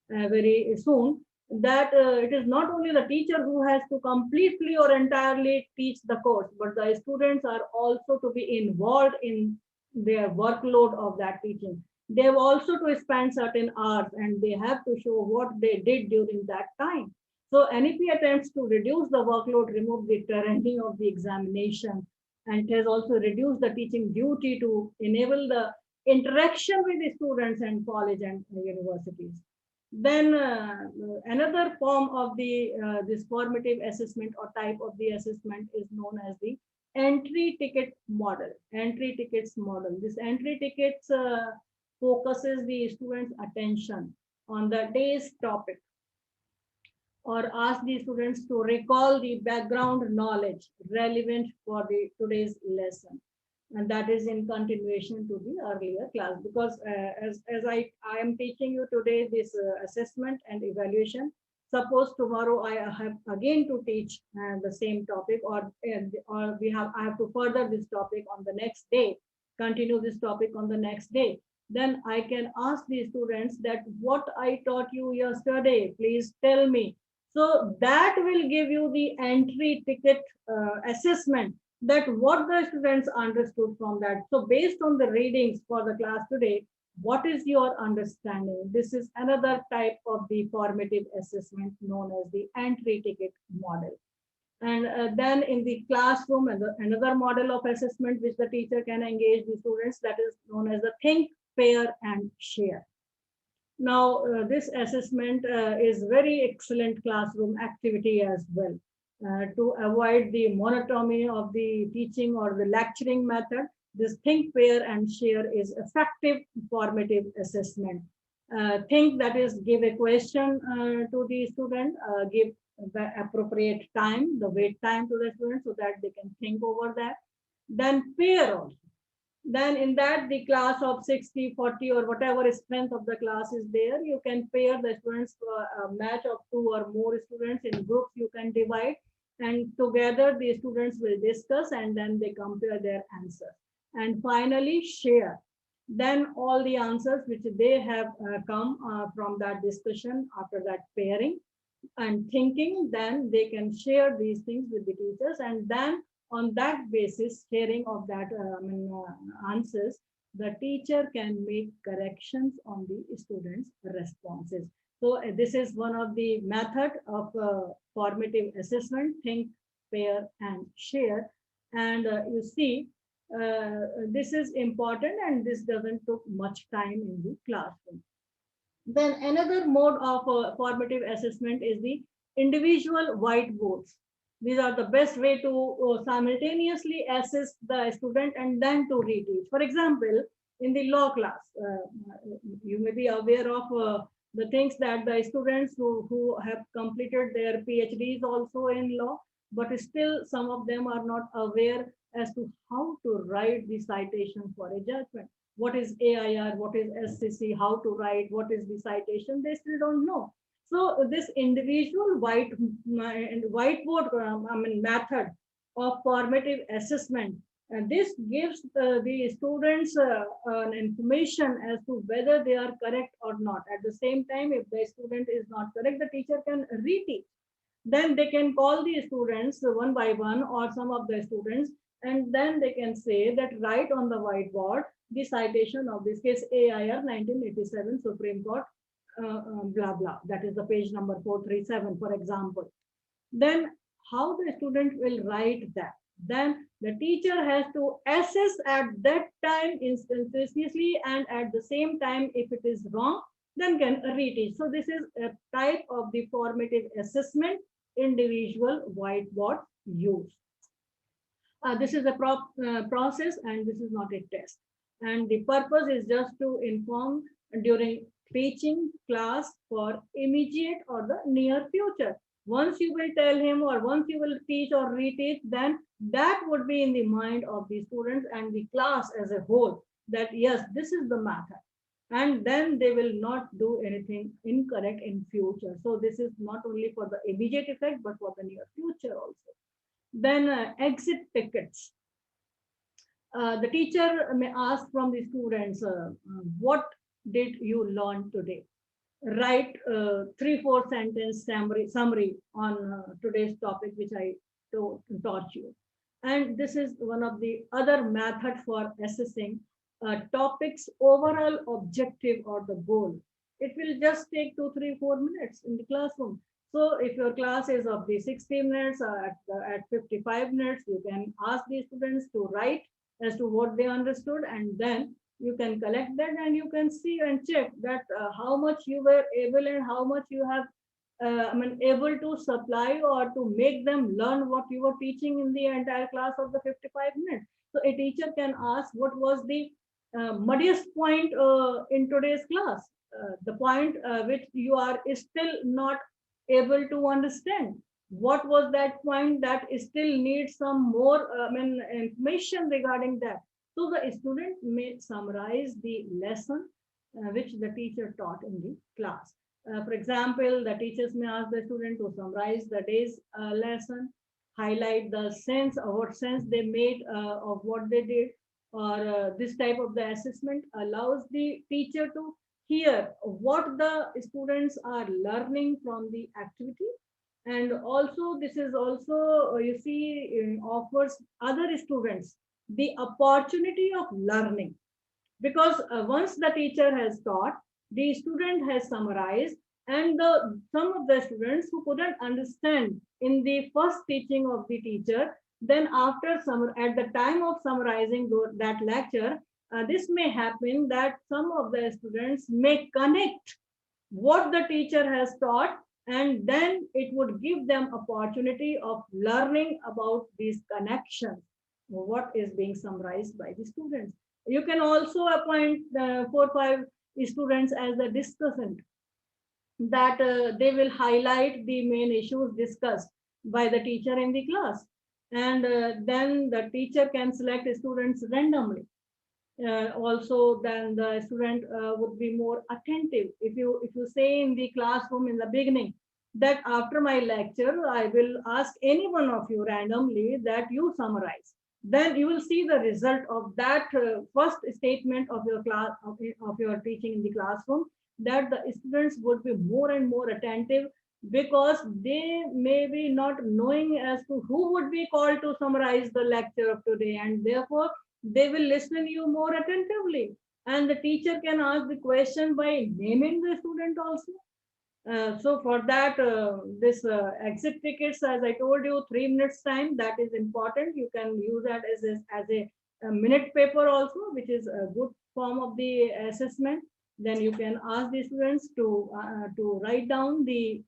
very soon, that it is not only the teacher who has to completely or entirely teach the course, but the students are also to be involved in their workload of that teaching. They have also to spend certain hours, and they have to show what they did during that time. So NEP attempts to reduce the workload, remove the tyranny of the examination, and it has also reduced the teaching duty to enable the interaction with the students and college and universities. Then another form of the this formative assessment or type of the assessment is known as the entry ticket model. Entry tickets model. This entry tickets focuses the students' attention on the day's topic, or ask the students to recall the background knowledge relevant for the today's lesson. And that is in continuation to the earlier class, because as I am teaching you today this assessment and evaluation, suppose tomorrow I have again to teach the same topic, or I have to further this topic on the next day, continue this topic on the next day, then I can ask the students that what I taught you yesterday, please tell me. So that will give you the entry ticket assessment, that what the students understood from that. So based on the readings for the class today, What is your understanding? This is another type of the formative assessment known as the entry ticket model. And then in the classroom, another model of assessment which the teacher can engage the students, that is known as the think, pair, and share. Now, this assessment is very excellent classroom activity as well. To avoid the monotony of the teaching or the lecturing method, this think, pair, and share is effective formative assessment. Think, that is, give a question to the student, give the appropriate time, the wait time to the student so that they can think over that. Then pair also. Then in that, the class of 60, 40, or whatever strength of the class is there, you can pair the students to a match of 2 or more students in groups you can divide, and together the students will discuss and then they compare their answers. And finally, share. Then all the answers which they have come from that discussion after that pairing and thinking, then they can share these things with the teachers, and then on that basis, sharing of that answers, the teacher can make corrections on the students' responses. So this is one of the method of formative assessment: think, pair, and share. And you see, this is important, and this doesn't took much time in the classroom. Then another mode of formative assessment is the individual whiteboards. These are the best way to simultaneously assess the student and then to reteach. For example, in the law class, you may be aware of the things that the students who have completed their PhDs also in law, but still some of them are not aware as to how to write the citation for a judgment. What is AIR, what is SCC, how to write, what is the citation, they still don't know. So this individual whiteboard method of formative assessment, and this gives the students information as to whether they are correct or not. At the same time, if the student is not correct, the teacher can reteach. Then they can call the students one by one or some of the students, and then they can say that write on the whiteboard the citation of this case AIR 1987 Supreme Court, blah, blah. That is the page number 437, for example. Then how the student will write that? Then the teacher has to assess at that time instantaneously, and at the same time, if it is wrong, then can reteach. So this is a type of the formative assessment individual whiteboard use. This is a process, and this is not a test. And the purpose is just to inform during teaching class for immediate or the near future. Once you will tell him or once you will teach or reteach, then that would be in the mind of the students and the class as a whole, that yes, this is the method. And then they will not do anything incorrect in future. So this is not only for the immediate effect, but for the near future also. Then exit tickets. The teacher may ask from the students, what did you learn today? Write 3-4 sentence summary on today's topic, which I taught you. And this is one of the other method for assessing topics overall objective or the goal. It will just take 2, 3, 4 minutes in the classroom. So if your class is of the 60 minutes at 55 minutes, you can ask the students to write as to what they understood, and then you can collect that and you can see and check that how much you were able and how much you have able to supply or to make them learn what you were teaching in the entire class of the 55 minutes. So a teacher can ask what was the muddiest point in today's class, the point which you are still not able to understand. What was that point that still needs some more information regarding that? So the student may summarize the lesson which the teacher taught in the class. For example, the teachers may ask the student to summarize the day's lesson, highlight the sense or what sense they made of what they did, or this type of the assessment allows the teacher to hear what the students are learning from the activity. And also this is also, you see, offers other students the opportunity of learning. because once the teacher has taught, the student has summarized, and some of the students who couldn't understand in the first teaching of the teacher, then after at the time of summarizing that lecture, this may happen that some of the students may connect what the teacher has taught, and then it would give them opportunity of learning about these connections, what is being summarized by the students. You can also appoint 4 5 students as a discussant, that they will highlight the main issues discussed by the teacher in the class, and then the teacher can select students randomly. Also, then the student would be more attentive. If you say in the classroom in the beginning that after my lecture I will ask any one of you randomly that you summarize, then you will see the result of that first statement of your class, of your teaching in the classroom, that the students would be more and more attentive, because they may be not knowing as to who would be called to summarize the lecture of today, and therefore they will listen you more attentively, and the teacher can ask the question by naming the student also. So for that, this exit tickets, as I told you, 3 minutes time, that is important. You can use that as a minute paper also, which is a good form of the assessment. Then you can ask the students to write down the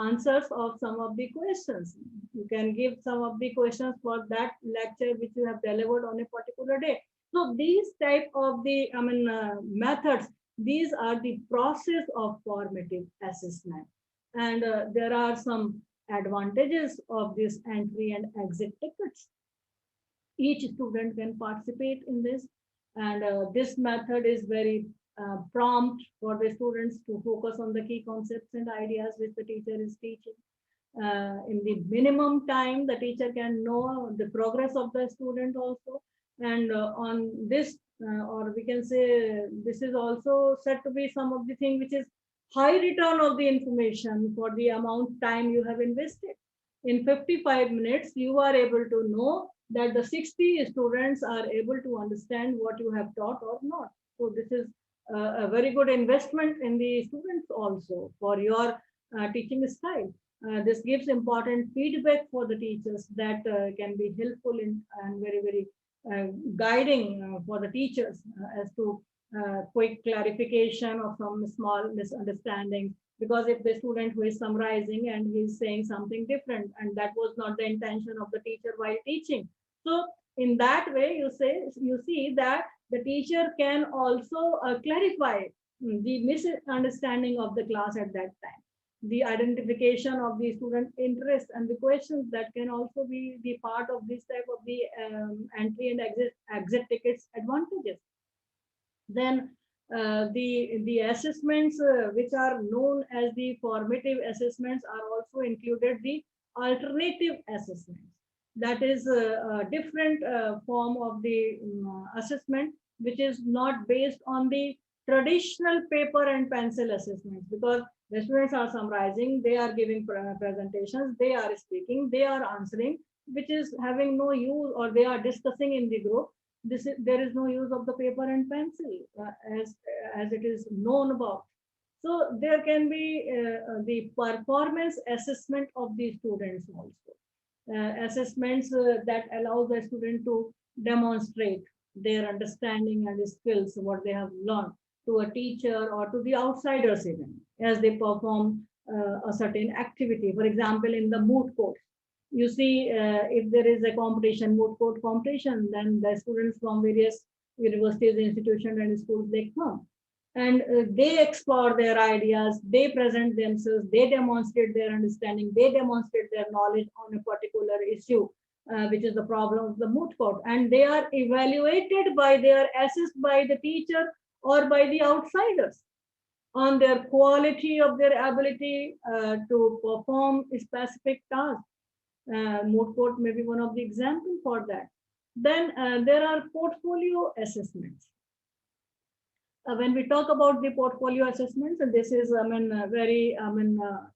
answers of some of the questions. You can give some of the questions for that lecture which you have delivered on a particular day. So these type of the methods, these are the process of formative assessment. And there are some advantages of this entry and exit tickets. Each student can participate in this, and this method is very prompt for the students to focus on the key concepts and ideas which the teacher is teaching. In the minimum time, the teacher can know the progress of the student also. And on this, or we can say, this is also said to be some of the thing which is high return of the information for the amount time you have invested. In 55 minutes, you are able to know that the 60 students are able to understand what you have taught or not. So this is a very good investment in the students also for your teaching style. This gives important feedback for the teachers that can be helpful in and very, very guiding for the teachers as to quick clarification of some small misunderstandings. Because if the student who is summarizing and he's saying something different, and that was not the intention of the teacher while teaching. So in that way, you see that the teacher can also clarify the misunderstanding of the class at that time. The identification of the student interest and the questions, that can also be the part of this type of the entry and exit tickets advantages. Then the assessments which are known as the formative assessments are also included the alternative assessments. That is a different form of the assessment, which is not based on the traditional paper and pencil assessments, because the students are summarizing, they are giving presentations, they are speaking, they are answering, which is having no use, or they are discussing in the group. There is no use of the paper and pencil as it is known about. So there can be the performance assessment of the students also. Assessments that allow the student to demonstrate their understanding and skills, what they have learned, to a teacher or to the outsiders even, as they perform a certain activity. For example, in the moot court, you see, if there is a competition, moot court competition, then the students from various universities, institutions, and schools, they come. And they explore their ideas, they present themselves, they demonstrate their understanding, they demonstrate their knowledge on a particular issue, which is the problem of the moot court. And they are evaluated they are assessed by the teacher or by the outsiders on their quality of their ability to perform a specific task. Moot court may be one of the examples for that. Then there are portfolio assessments. When we talk about the portfolio assessments, and this is, very,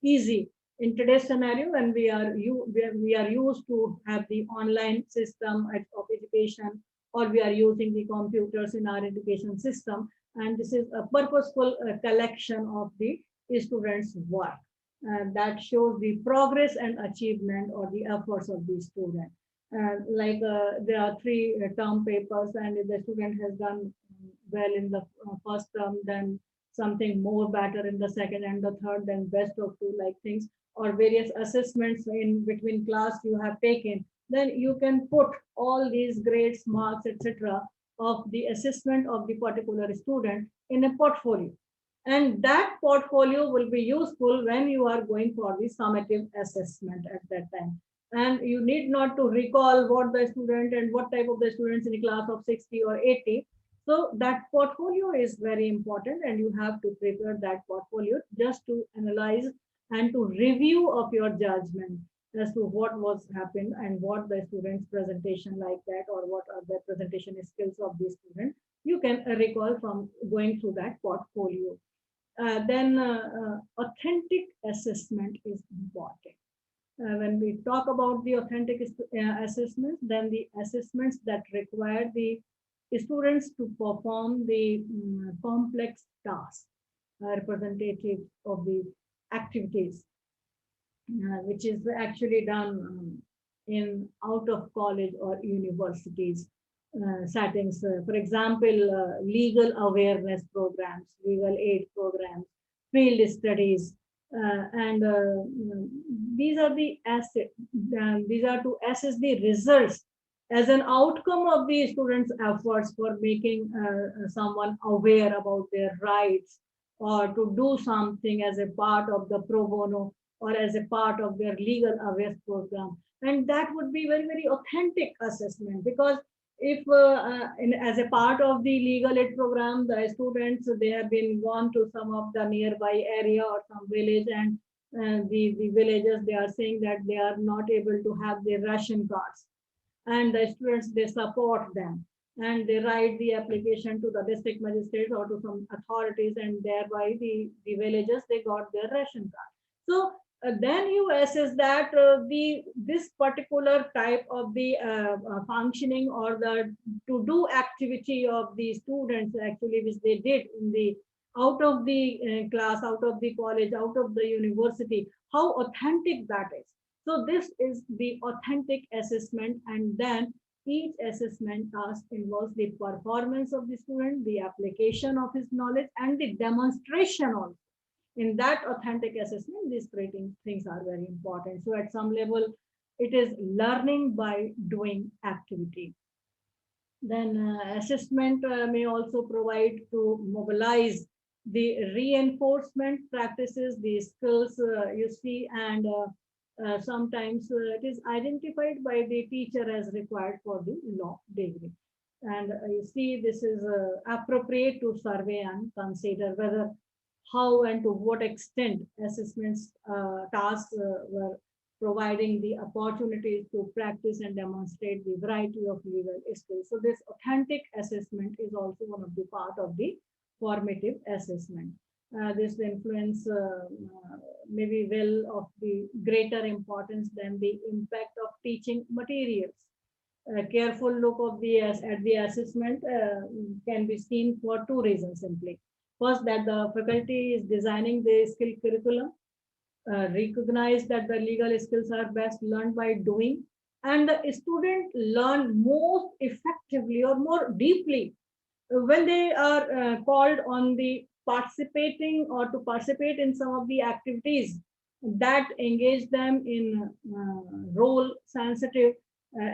easy in today's scenario, and we are used to have the online system of education, or we are using the computers in our education system. And this is a purposeful collection of the students' work that shows the progress and achievement or the efforts of the student. There are three term papers, and if the student has done well in the first term, then something more better in the second and the third, then best of two, like things, or various assessments in between class you have taken, then you can put all these grades, marks, etc. of the assessment of the particular student in a portfolio. And that portfolio will be useful when you are going for the summative assessment at that time. And you need not to recall what the student and what type of the students in a class of 60 or 80. So that portfolio is very important, and you have to prepare that portfolio just to analyze and to review of your judgment as to what was happened and what the student's presentation like that, or what are the presentation skills of the student. You can recall from going through that portfolio. Then authentic assessment is important. When we talk about the authentic assessments, then the assessments that require the students to perform the complex tasks, representative of the activities, which is actually done in out of college or universities settings. For example, legal awareness programs, legal aid programs, field studies, and these are the asset. These are to assess the results as an outcome of the students' efforts for making someone aware about their rights, or to do something as a part of the pro bono or as a part of their legal awareness program. And that would be very, very authentic assessment, because if as a part of the legal aid program, the students, they have been gone to some of the nearby area or some village, and the villagers, they are saying that they are not able to have their ration cards, and the students, they support them, and they write the application to the district magistrate or to some authorities, and thereby the villagers, they got their ration card. So then you assess that this particular type of the functioning or the to do activity of the students, actually, which they did in the out of the class, out of the college, out of the university, how authentic that is. So this is the authentic assessment, and then each assessment task involves the performance of the student, the application of his knowledge, and the demonstration also. In that authentic assessment, these three things are very important. So at some level, it is learning by doing activity. Then assessment may also provide to mobilize the reinforcement practices, the skills you see, and sometimes it is identified by the teacher as required for the law degree. And you see, this is appropriate to survey and consider whether how and to what extent assessments tasks were providing the opportunities to practice and demonstrate the variety of legal skills. So this authentic assessment is also one of the part of the formative assessment. This influence may be well of the greater importance than the impact of teaching materials. A careful look of at the assessment can be seen for two reasons simply. First, that the faculty is designing the skill curriculum, recognize that the legal skills are best learned by doing, and the student learn most effectively or more deeply when they are called on the participating or to participate in some of the activities that engage them in role sensitive,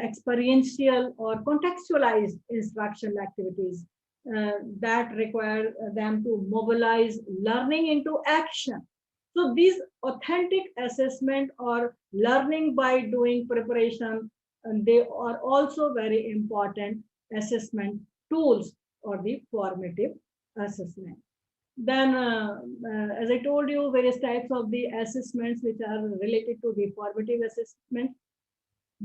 experiential or contextualized instructional activities that require them to mobilize learning into action. So these authentic assessment or learning by doing preparation, they are also very important assessment tools or the formative assessment. Then, as I told you, various types of the assessments which are related to the formative assessment.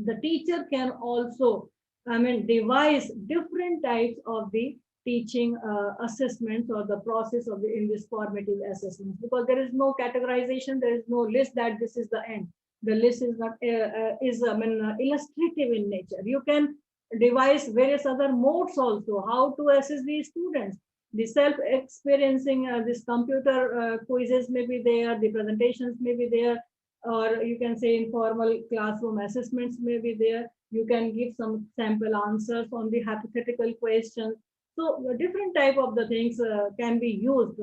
The teacher can also, devise different types of the teaching assessments or the process of in this formative assessments, because there is no categorization, there is no list that this is the end. The list is not illustrative in nature. You can devise various other modes also, how to assess these students. The self-experiencing, this computer quizzes may be there, the presentations may be there, or you can say informal classroom assessments may be there. You can give some sample answers on the hypothetical questions. So different type of the things can be used,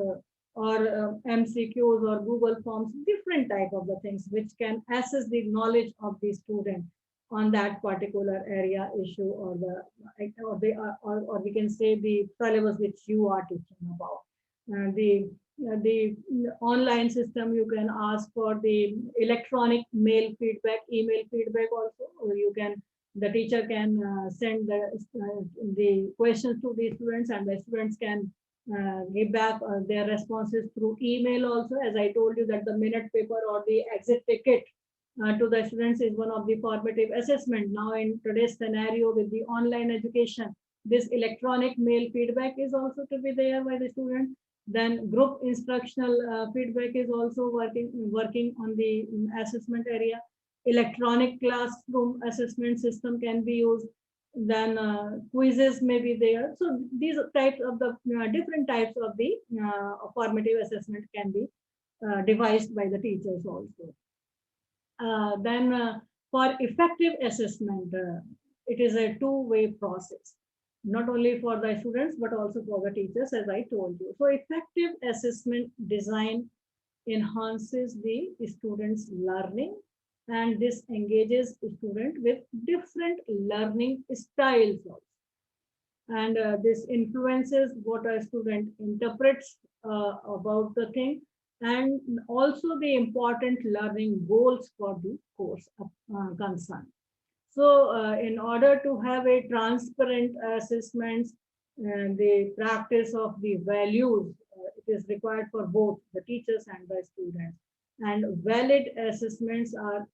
or MCQs or Google Forms, different type of the things which can assess the knowledge of the student on that particular area issue, or we can say the syllabus which you are teaching about. The online system, you can ask for the electronic mail feedback, email feedback also. Or you can, the teacher can send the questions to the students, and the students can give back their responses through email also. As I told you that the minute paper or the exit ticket to the students is one of the formative assessment. Now in today's scenario with the online education, this electronic mail feedback is also to be there by the student. Then group instructional feedback is also working on the assessment area. Electronic classroom assessment system can be used. Then quizzes may be there. So these types of the different types of the formative assessment can be devised by the teachers also. Then for effective assessment, it is a two-way process, not only for the students, but also for the teachers, as I told you. So effective assessment design enhances the students' learning, and this engages the student with different learning styles also. And this influences what a student interprets about the thing, and also the important learning goals for the course of concern. So in order to have a transparent assessments, the practice of the values, it is required for both the teachers and the students. And valid assessments are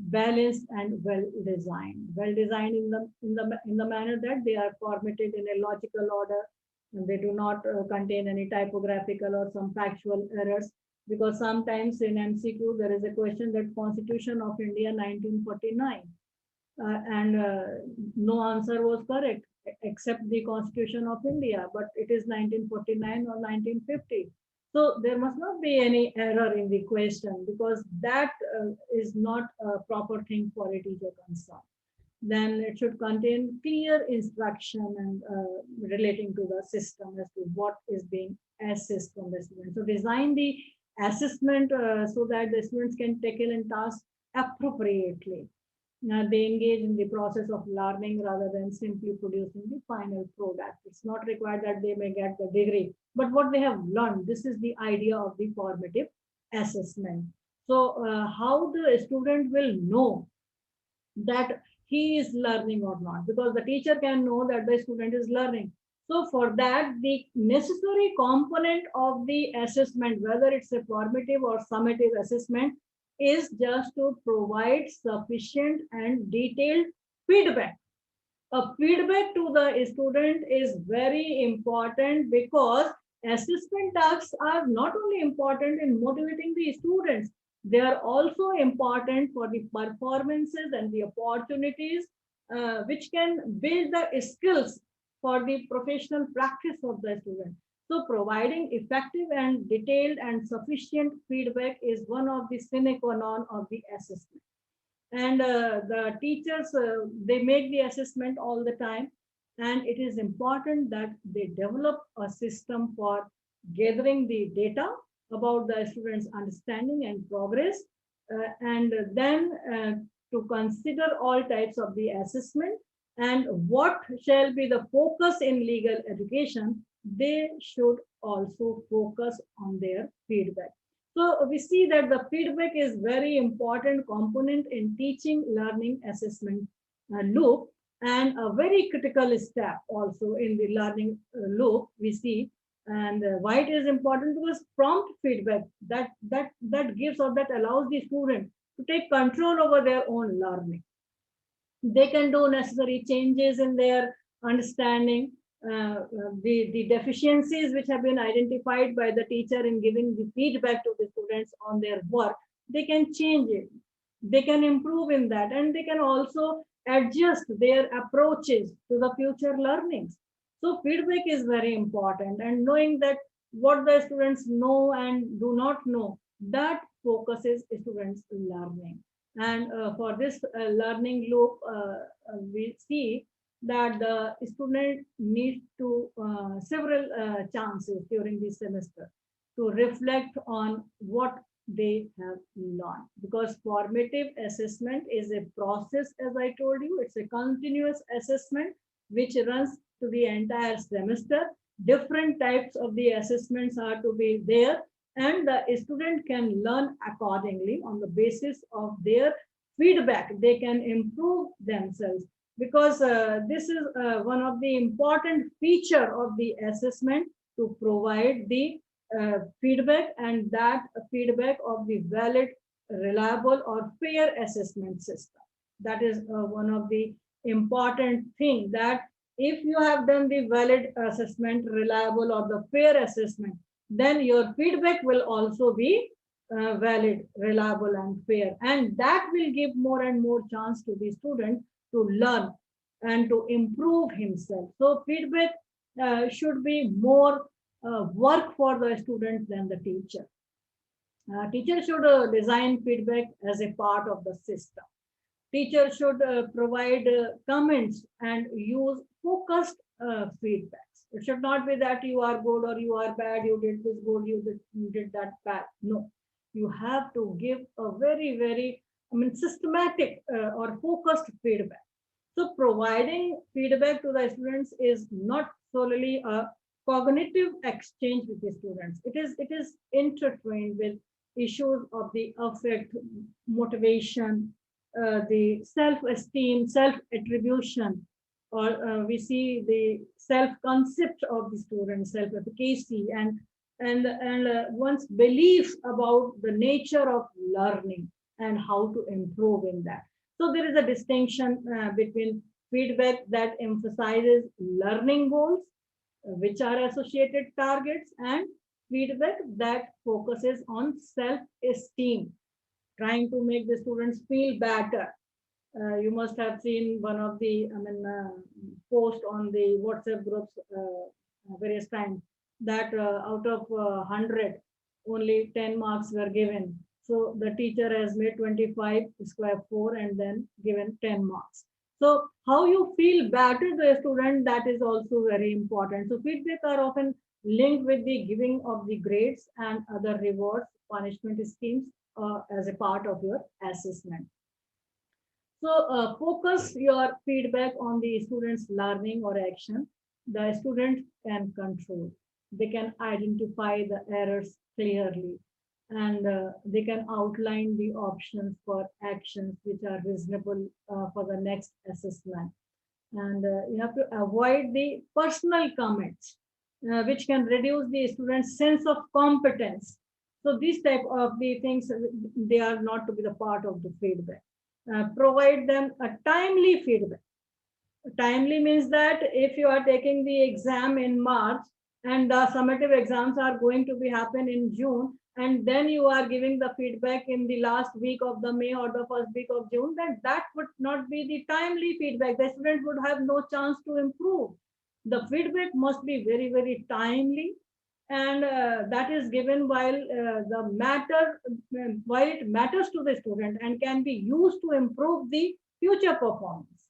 balanced and well designed. Well designed in the manner that they are formatted in a logical order, and they do not contain any typographical or some factual errors. Because sometimes in MCQ there is a question that Constitution of India 1949, and no answer was correct except the Constitution of India, but it is 1949 or 1950. So there must not be any error in the question, because that is not a proper thing for a teacher concern. Then it should contain clear instruction and relating to the system as to what is being assessed from the student. So design the assessment so that the students can tackle and task appropriately. They engage in the process of learning rather than simply producing the final product. It's not required that they may get the degree, but what they have learned, this is the idea of the formative assessment. So how the student will know that he is learning or not, because the teacher can know that the student is learning. So for that, the necessary component of the assessment, whether it's a formative or summative assessment, is just to provide sufficient and detailed feedback. A feedback to the student is very important, because assessment tasks are not only important in motivating the students, they are also important for the performances and the opportunities which can build the skills for the professional practice of the student. So providing effective and detailed and sufficient feedback is one of the sine qua non of the assessment. And the teachers, they make the assessment all the time. And it is important that they develop a system for gathering the data about the students' understanding and progress. And then to consider all types of the assessment and what shall be the focus in legal education, they should also focus on their feedback. So we see that the feedback is very important component in teaching learning assessment loop, and a very critical step also in the learning loop we see. And why it is important? Because prompt feedback that gives or that allows the student to take control over their own learning. They can do necessary changes in their understanding. The deficiencies which have been identified by the teacher in giving the feedback to the students on their work, they can change it. They can improve in that, and they can also adjust their approaches to the future learnings. So feedback is very important, and knowing that what the students know and do not know, that focuses students learning. And for this learning loop, we see that the student needs to several chances during the semester to reflect on what they have learned, because formative assessment is a process. As I told you, it's a continuous assessment which runs to the entire semester. Different types of the assessments are to be there, and the student can learn accordingly on the basis of their feedback. They can improve themselves, because this is one of the important feature of the assessment, to provide the feedback, and that feedback of the valid, reliable or fair assessment system. That is one of the important thing, that if you have done the valid assessment, reliable or the fair assessment, then your feedback will also be valid, reliable and fair, and that will give more and more chance to the student to learn and to improve himself. So feedback should be more work for the student than the teacher. Teacher should design feedback as a part of the system. Teacher should provide comments and use focused feedbacks. It should not be that you are good or you are bad, you did this good, you did that bad. No, you have to give a very, very, systematic or focused feedback. So providing feedback to the students is not solely a cognitive exchange with the students. It is intertwined with issues of the affect, motivation, the self-esteem, self-attribution, or we see the self-concept of the student, self-efficacy, and one's belief about the nature of learning and how to improve in that. So there is a distinction between feedback that emphasizes learning goals, which are associated targets, and feedback that focuses on self-esteem, trying to make the students feel better. You must have seen one of the post on the WhatsApp groups various times, that out of 100, only 10 marks were given. So the teacher has made 25 square 4 and then given 10 marks. So how you feel better to a student, that is also very important. So feedback are often linked with the giving of the grades and other rewards, punishment schemes as a part of your assessment. So focus your feedback on the student's learning or action. The student can control. They can identify the errors clearly, and they can outline the options for actions which are reasonable for the next assessment. And you have to avoid the personal comments, which can reduce the student's sense of competence. So these type of the things, they are not to be the part of the feedback. Provide them a timely feedback. Timely means that if you are taking the exam in March and the summative exams are going to be happen in June, and then you are giving the feedback in the last week of the May or the first week of June, then that would not be the timely feedback. The student would have no chance to improve. The feedback must be very, very timely, and that is given while while it matters to the student and can be used to improve the future performance,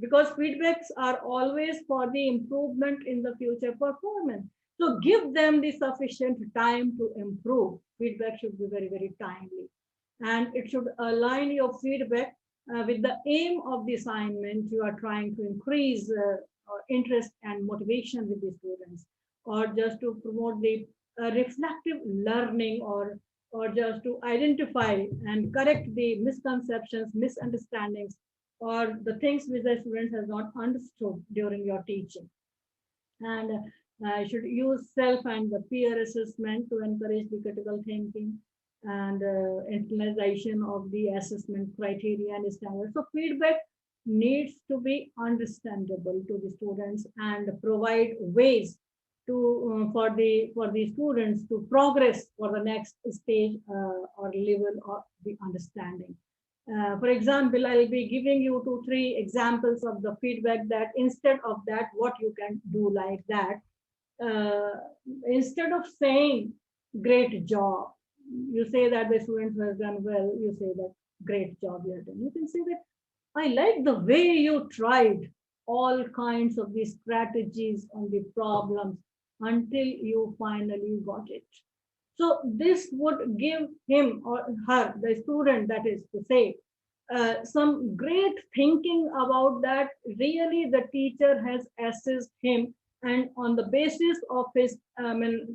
because feedbacks are always for the improvement in the future performance. So give them the sufficient time to improve. Feedback should be very, very timely, and it should align your feedback with the aim of the assignment. You are trying to increase interest and motivation with the students, or just to promote the reflective learning, or just to identify and correct the misconceptions, misunderstandings, or the things which the students has not understood during your teaching. And should use self and the peer assessment to encourage the critical thinking and internalization of the assessment criteria and standards. So feedback needs to be understandable to the students and provide ways to for the students to progress for the next stage or level of the understanding. For example, I'll be giving you 2-3 examples of the feedback that instead of that, what you can do like that. Uh, Instead of saying great job, you say that the student has done well, you say that great job you have done. You can say that I like the way you tried all kinds of these strategies on the problems until you finally got it. So this would give him or her, the student, that is to say, some great thinking about that. Really, the teacher has assessed him, and on the basis of his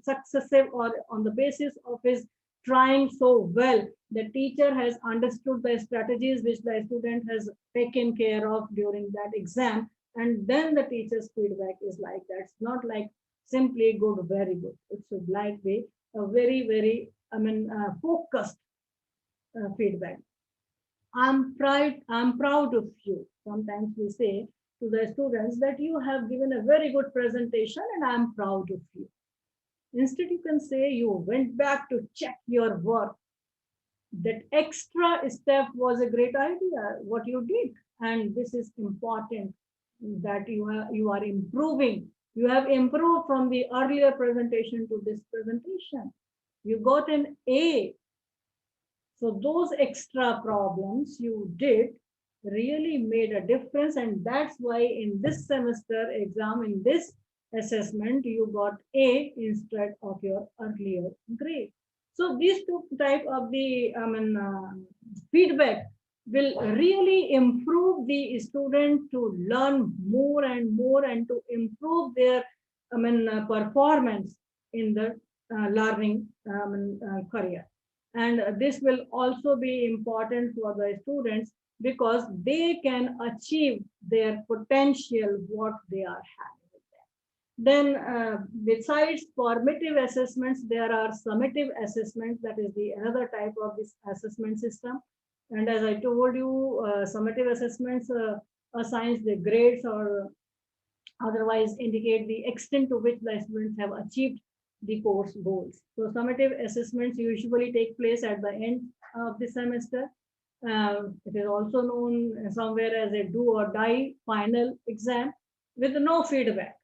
successive, or on the basis of his trying so well, the teacher has understood the strategies which the student has taken care of during that exam, and then the teacher's feedback is like that. It's not like simply good, very good. It should like be a very, very, focused feedback. I'm proud of you. Sometimes we say to the students that you have given a very good presentation and I'm proud of you. Instead, you can say you went back to check your work. That extra step was a great idea, what you did. And this is important, that you are improving. You have improved from the earlier presentation to this presentation. You got an A. So those extra problems you did really made a difference. And that's why in this semester exam, in this assessment, you got A instead of your earlier grade. So these two type of the feedback will really improve the student to learn more and more and to improve their performance in the learning career. And this will also be important for the students because they can achieve their potential, what they are having. Then besides formative assessments, there are summative assessments. That is the another type of this assessment system. And as I told you, summative assessments assigns the grades or otherwise indicate the extent to which the students have achieved the course goals. So summative assessments usually take place at the end of the semester. It is also known somewhere as a do or die final exam with no feedback.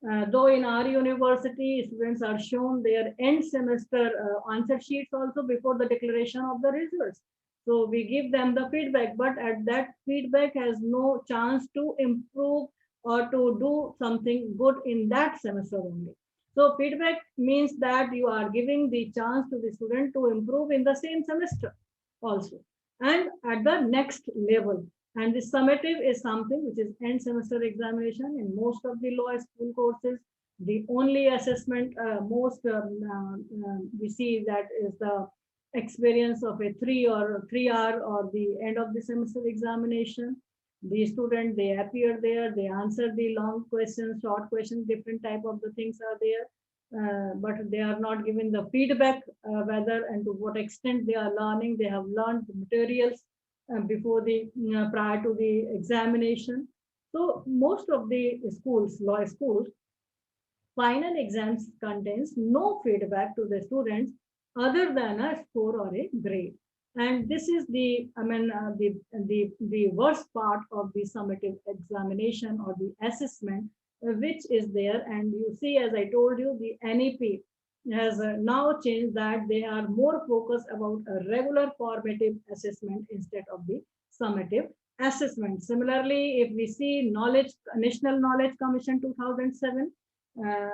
Though in our university, students are shown their end semester answer sheets also before the declaration of the results. So we give them the feedback, but at that feedback has no chance to improve or to do something good in that semester only. So feedback means that you are giving the chance to the student to improve in the same semester also and at the next level. And the summative is something which is end semester examination in most of the law school courses. The only assessment we see that is the experience of a 3 hour or the end of the semester examination. The student, they appear there, they answer the long questions, short questions, different type of the things are there. But they are not given the feedback whether and to what extent they are learning. They have learned the materials before the prior to the examination. So most of the schools, law schools, final exams contains no feedback to the students other than a score or a grade. And this is the, the worst part of the summative examination or the assessment, which is there. And you see, as I told you, the NEP has now changed that they are more focused about a regular formative assessment instead of the summative assessment. Similarly, if we see National Knowledge Commission 2007,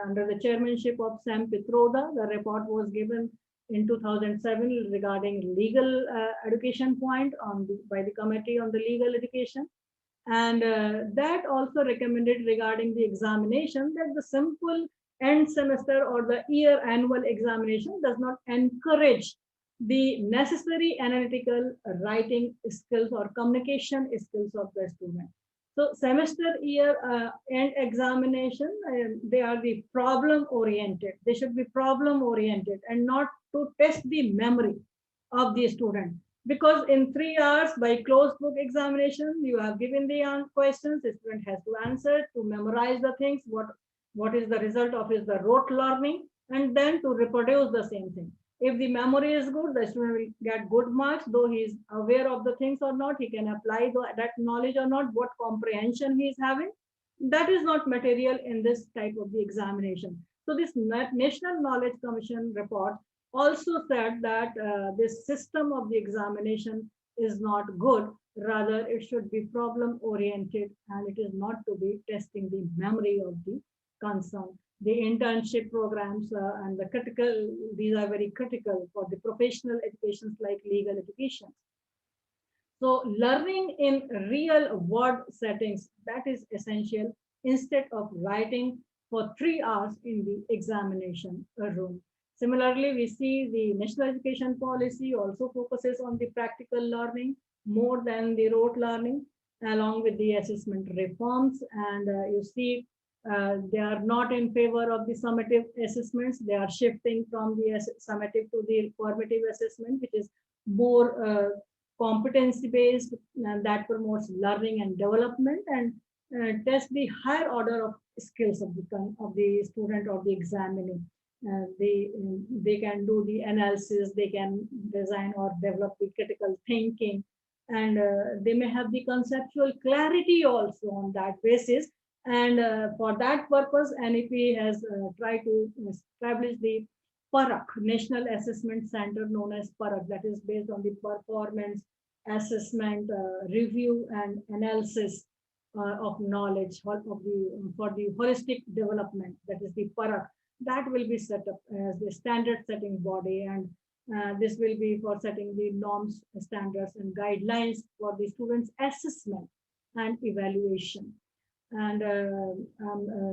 under the chairmanship of Sam Pitroda, the report was given in 2007 regarding legal education point by the Committee on the Legal Education. And that also recommended regarding the examination that the simple end semester or the year annual examination does not encourage the necessary analytical writing skills or communication skills of the student. So semester year end examination, they are the problem oriented. They should be problem oriented and not to test the memory of the student. Because in 3 hours by closed book examination, you have given the questions, the student has to answer, to memorize the things, what is the result of the rote learning, and then to reproduce the same thing. If the memory is good, the student will get good marks, though he is aware of the things or not, he can apply that knowledge or not, what comprehension he is having. That is not material in this type of the examination. So this National Knowledge Commission report also said that this system of the examination is not good. Rather, it should be problem oriented, and it is not to be testing the memory of the concern. The internship programs and the critical, these are very critical for the professional educations like legal education. So learning in real world settings, that is essential instead of writing for 3 hours in the examination room. Similarly, we see the national education policy also focuses on the practical learning more than the rote learning, along with the assessment reforms. And you see, they are not in favor of the summative assessments. They are shifting from the summative to the formative assessment, which is more competency based, and that promotes learning and development, and test the higher order of skills of the student or the examinee. They can do the analysis, they can design or develop the critical thinking, and they may have the conceptual clarity also on that basis. And for that purpose, NEP has tried to establish the PARAK, National Assessment Center, known as PARAK, that is based on the performance assessment, review, and analysis of knowledge for the holistic development, that is the PARAK. That will be set up as the standard setting body, and this will be for setting the norms, standards, and guidelines for the students' assessment and evaluation. And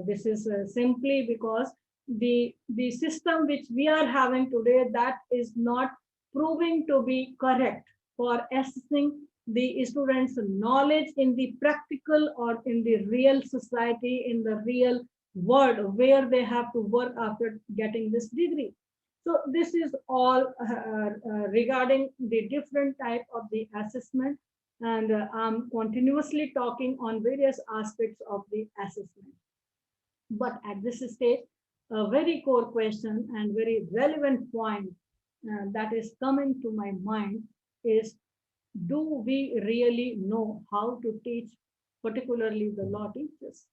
this is simply because the system which we are having today, that is not proving to be correct for assessing the students' knowledge in the practical or in the real society, in the real world where they have to work after getting this degree. So this is all regarding the different type of the assessment, and I'm continuously talking on various aspects of the assessment. But at this stage, a very core question and very relevant point that is coming to my mind is, do we really know how to teach, particularly the law teachers?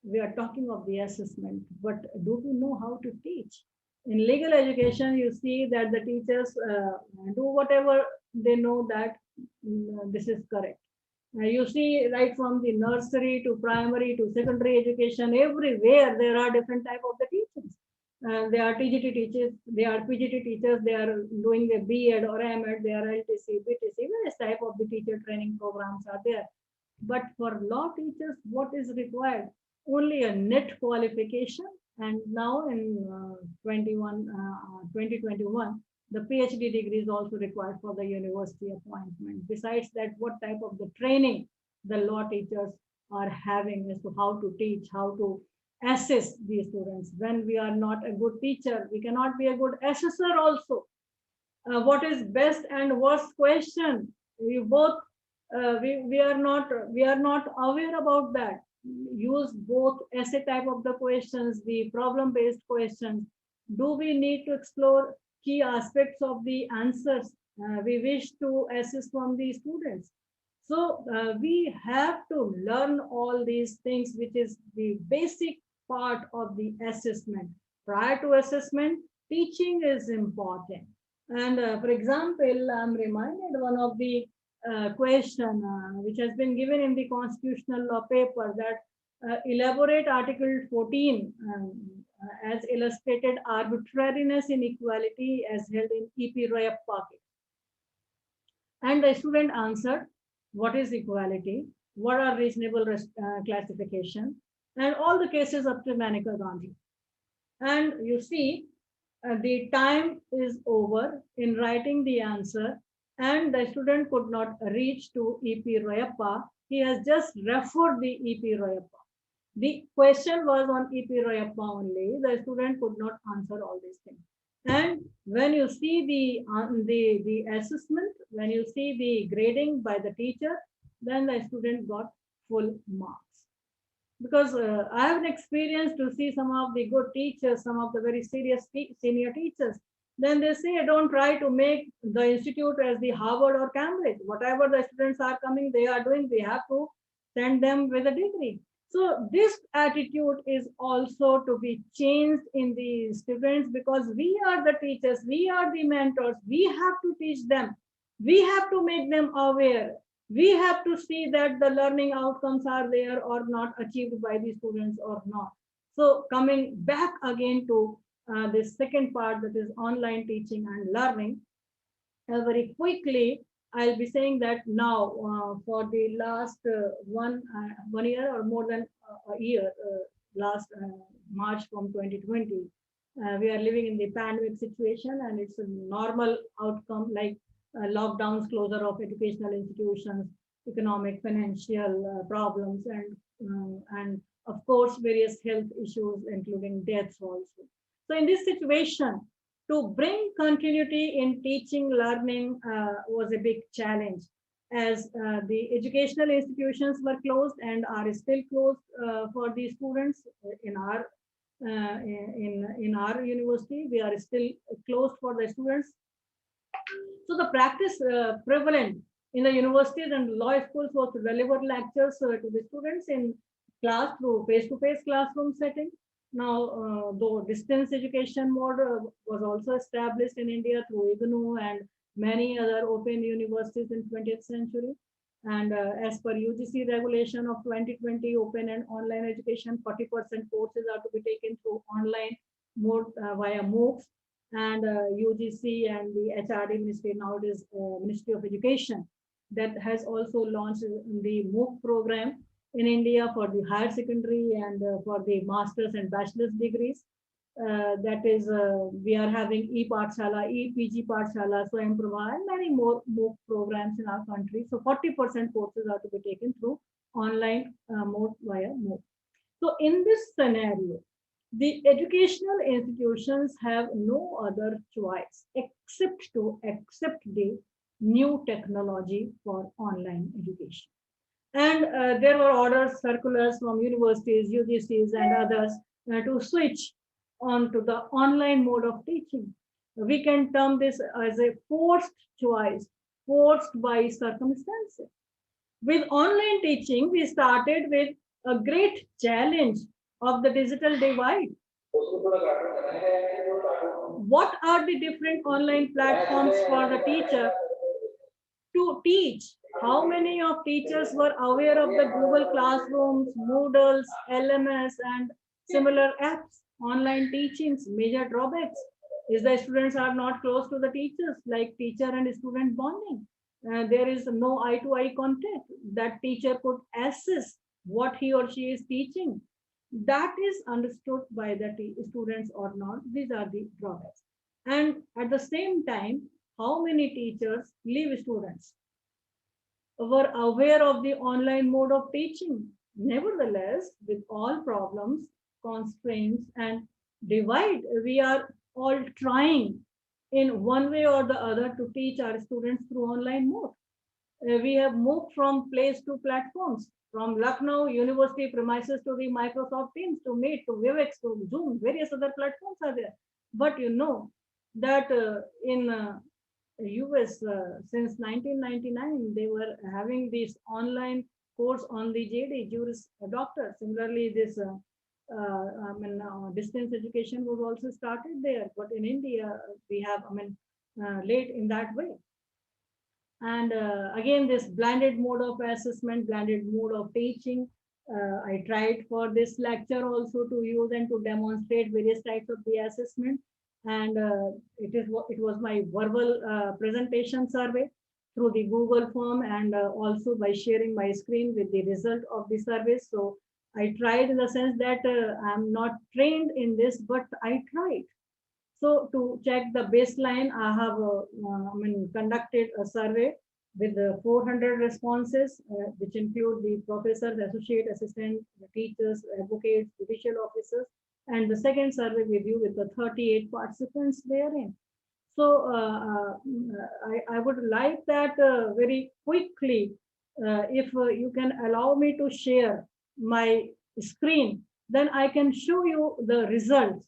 We are talking of the assessment, but do we know how to teach? In legal education, you see that the teachers do whatever they know that this is correct. You see, right from the nursery to primary to secondary education, everywhere there are different type of the teachers. They are TGT teachers, they are PGT teachers, they are doing a B.Ed or M.Ed, they are LTC, BTC, various type of the teacher training programs are there. But for law teachers, what is required? Only a NET qualification, and now in 2021, the PhD degree is also required for the university appointment. Besides that, what type of the training the law teachers are having as to how to teach, how to assess these students. When we are not a good teacher, we cannot be a good assessor also. What is best and worst question? We both we are not aware about that. Use both essay type of the questions, the problem based questions. Do we need to explore key aspects of the answers we wish to assess from the students? So we have to learn all these things, which is the basic part of the assessment. Prior to assessment, teaching is important. And for example, I'm reminded one of the question which has been given in the constitutional law paper, that elaborate Article 14 as illustrated arbitrariness in equality as held in E.P. Royappa case. And the student answered, what is equality? What are reasonable classification? And all the cases up to Maneka Gandhi. And you see, the time is over in writing the answer, and the student could not reach to E.P. Royappa. He has just referred the E.P. Royappa. The question was on E.P. Royappa only. The student could not answer all these things. And when you see the assessment, when you see the grading by the teacher, then the student got full marks. Because I have an experience to see some of the good teachers, some of the very serious senior teachers, then they say, don't try to make the institute as the Harvard or Cambridge. Whatever the students are coming, they are doing, we have to send them with a degree. So this attitude is also to be changed in the students, because we are the teachers, we are the mentors, we have to teach them, we have to make them aware, we have to see that the learning outcomes are there or not achieved by the students or not. So coming back again to this second part, that is online teaching and learning, very quickly, I'll be saying that now for the last 1 year or more than a year, last March from 2020, we are living in the pandemic situation, and it's a normal outcome like lockdowns, closure of educational institutions, economic, financial problems, and of course various health issues, including deaths also. So in this situation, to bring continuity in teaching learning was a big challenge, as the educational institutions were closed and are still closed for the students in our in our university. We are still closed for the students. So the practice prevalent in the universities and law schools was to deliver lectures to the students in class through face-to-face classroom setting. Now, though distance education mode was also established in India through IGNOU and many other open universities in 20th century. And as per UGC regulation of 2020, open and online education, 40% courses are to be taken through online mode via MOOCs. And UGC and the HRD ministry, now it is Ministry of Education, that has also launched the MOOC program in India for the higher secondary and for the master's and bachelor's degrees. That is, we are having e-Pathshala, e-PG Pathshala, Swayam Prabha, and many more MOOC programs in our country. So 40% courses are to be taken through online mode via MOOC. So in this scenario, the educational institutions have no other choice except to accept the new technology for online education. And there were orders, circulars from universities, UGCs, and others to switch on to the online mode of teaching. We can term this as a forced choice, forced by circumstances. With online teaching, we started with a great challenge of the digital divide. What are the different online platforms for the teacher to teach? How many of teachers were aware of the Google Classrooms, Moodles, LMS, and similar apps? Online teachings, major drawbacks is the students are not close to the teachers, like teacher and student bonding. There is no eye-to-eye contact that teacher could assess what he or she is teaching. That is understood by the students or not. These are the drawbacks. And at the same time, how many teachers leave students were aware of the online mode of teaching? Nevertheless, with all problems, constraints, and divide, we are all trying in one way or the other to teach our students through online mode. We have moved from place to platforms, from Lucknow University premises to the Microsoft Teams, to Meet, to Webex, to Zoom, various other platforms are there. But you know that in US since 1999, they were having this online course on the JD, Juris Doctor. Similarly, this distance education was also started there. But in India, we have, late in that way. And again, this blended mode of assessment, blended mode of teaching. I tried for this lecture also to use and to demonstrate various types of the assessment. And it was my verbal presentation survey through the Google form, and also by sharing my screen with the result of the survey. So I tried in the sense that I'm not trained in this, but I tried. So to check the baseline, I have conducted a survey with 400 responses, which include the professors, associate assistant, the teachers, advocates, judicial officers, and the second survey with you with the 38 participants therein. So I would like that very quickly, if you can allow me to share my screen, then I can show you the results.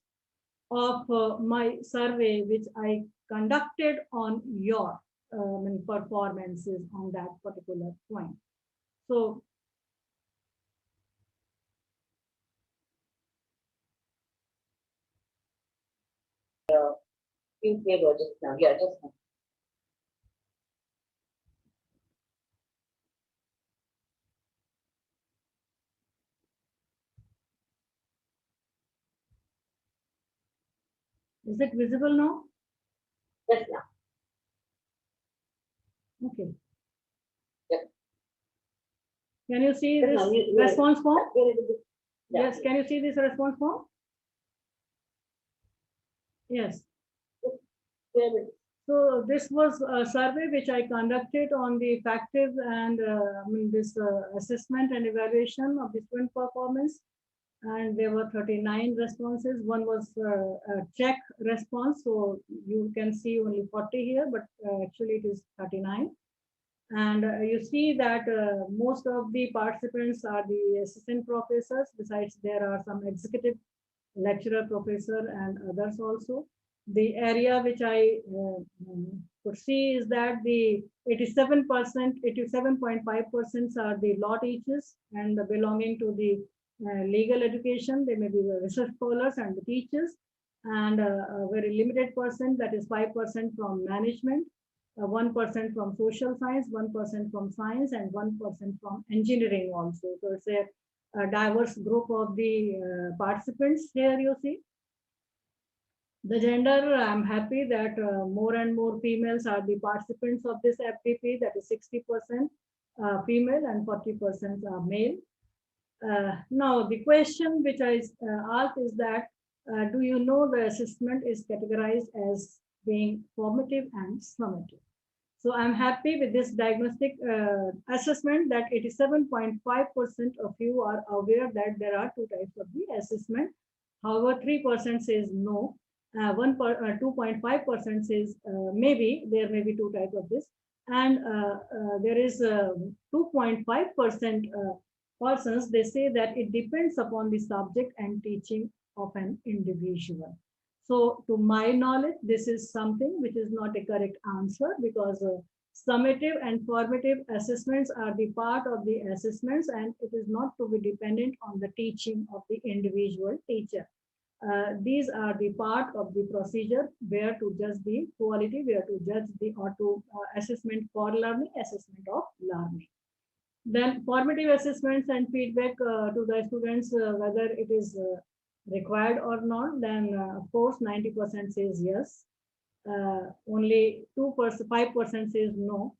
of my survey, which I conducted on your performances on that particular point. So You gave her just now. Yeah, just now. is it visible now? Just now. Okay. Yep. Can you see Just this now, you- response form? Very good. Yeah. Yes. Can you see this response form? Yes. Very good. So this was a survey which I conducted on the factive and this assessment and evaluation of the student performance. And there were 39 responses. One was a check response. So you can see only 40 here, but actually it is 39. And you see that most of the participants are the assistant professors. Besides, there are some executive lecturer, professor, and others also. The area which I could see is that the 87%, 87.5% are the law teachers and belonging to the legal education. They may be the research scholars and the teachers, and a very limited percent, that is 5% from management, 1% from social science, 1% from science, and 1% from engineering also. So it's a diverse group of the participants here you see. The gender, I'm happy that more and more females are the participants of this FDP, that is 60% female and 40% are male. Now, the question which I asked is that, do you know the assessment is categorized as being formative and summative? So I'm happy with this diagnostic assessment that 87.5% of you are aware that there are two types of the assessment. However, 3% says no. 2.5% says maybe there may be two types of this, and there is 2.5% persons, they say that it depends upon the subject and teaching of an individual. So to my knowledge, this is something which is not a correct answer, because summative and formative assessments are the part of the assessments, and it is not to be dependent on the teaching of the individual teacher. These are the part of the procedure where to judge the quality, where to judge the assessment for learning, assessment of learning. Then formative assessments and feedback to the students, whether it is required or not, then of course 90% says yes. Only 2%, 5% says no.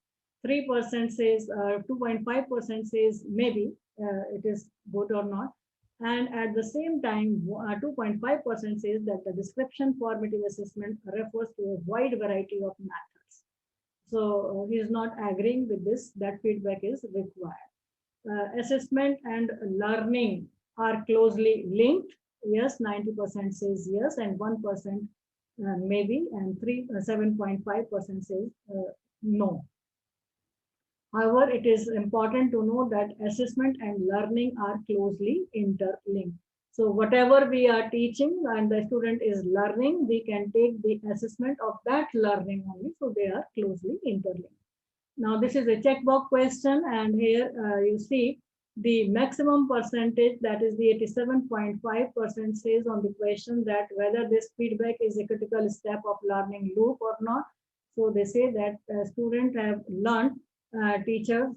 3% says, 2.5% says maybe it is good or not. And at the same time, 2.5% says that the description formative assessment refers to a wide variety of methods. So he is not agreeing with this, that feedback is required. Assessment and learning are closely linked. Yes, 90% says yes, and 1% maybe, and 7.5% says no. However, it is important to know that assessment and learning are closely interlinked. So whatever we are teaching and the student is learning, we can take the assessment of that learning only. So they are closely interlinked. Now this is a checkbox question, and here you see the maximum percentage, that is the 87.5% says on the question that whether this feedback is a critical step of learning loop or not. So they say that students have learned, teachers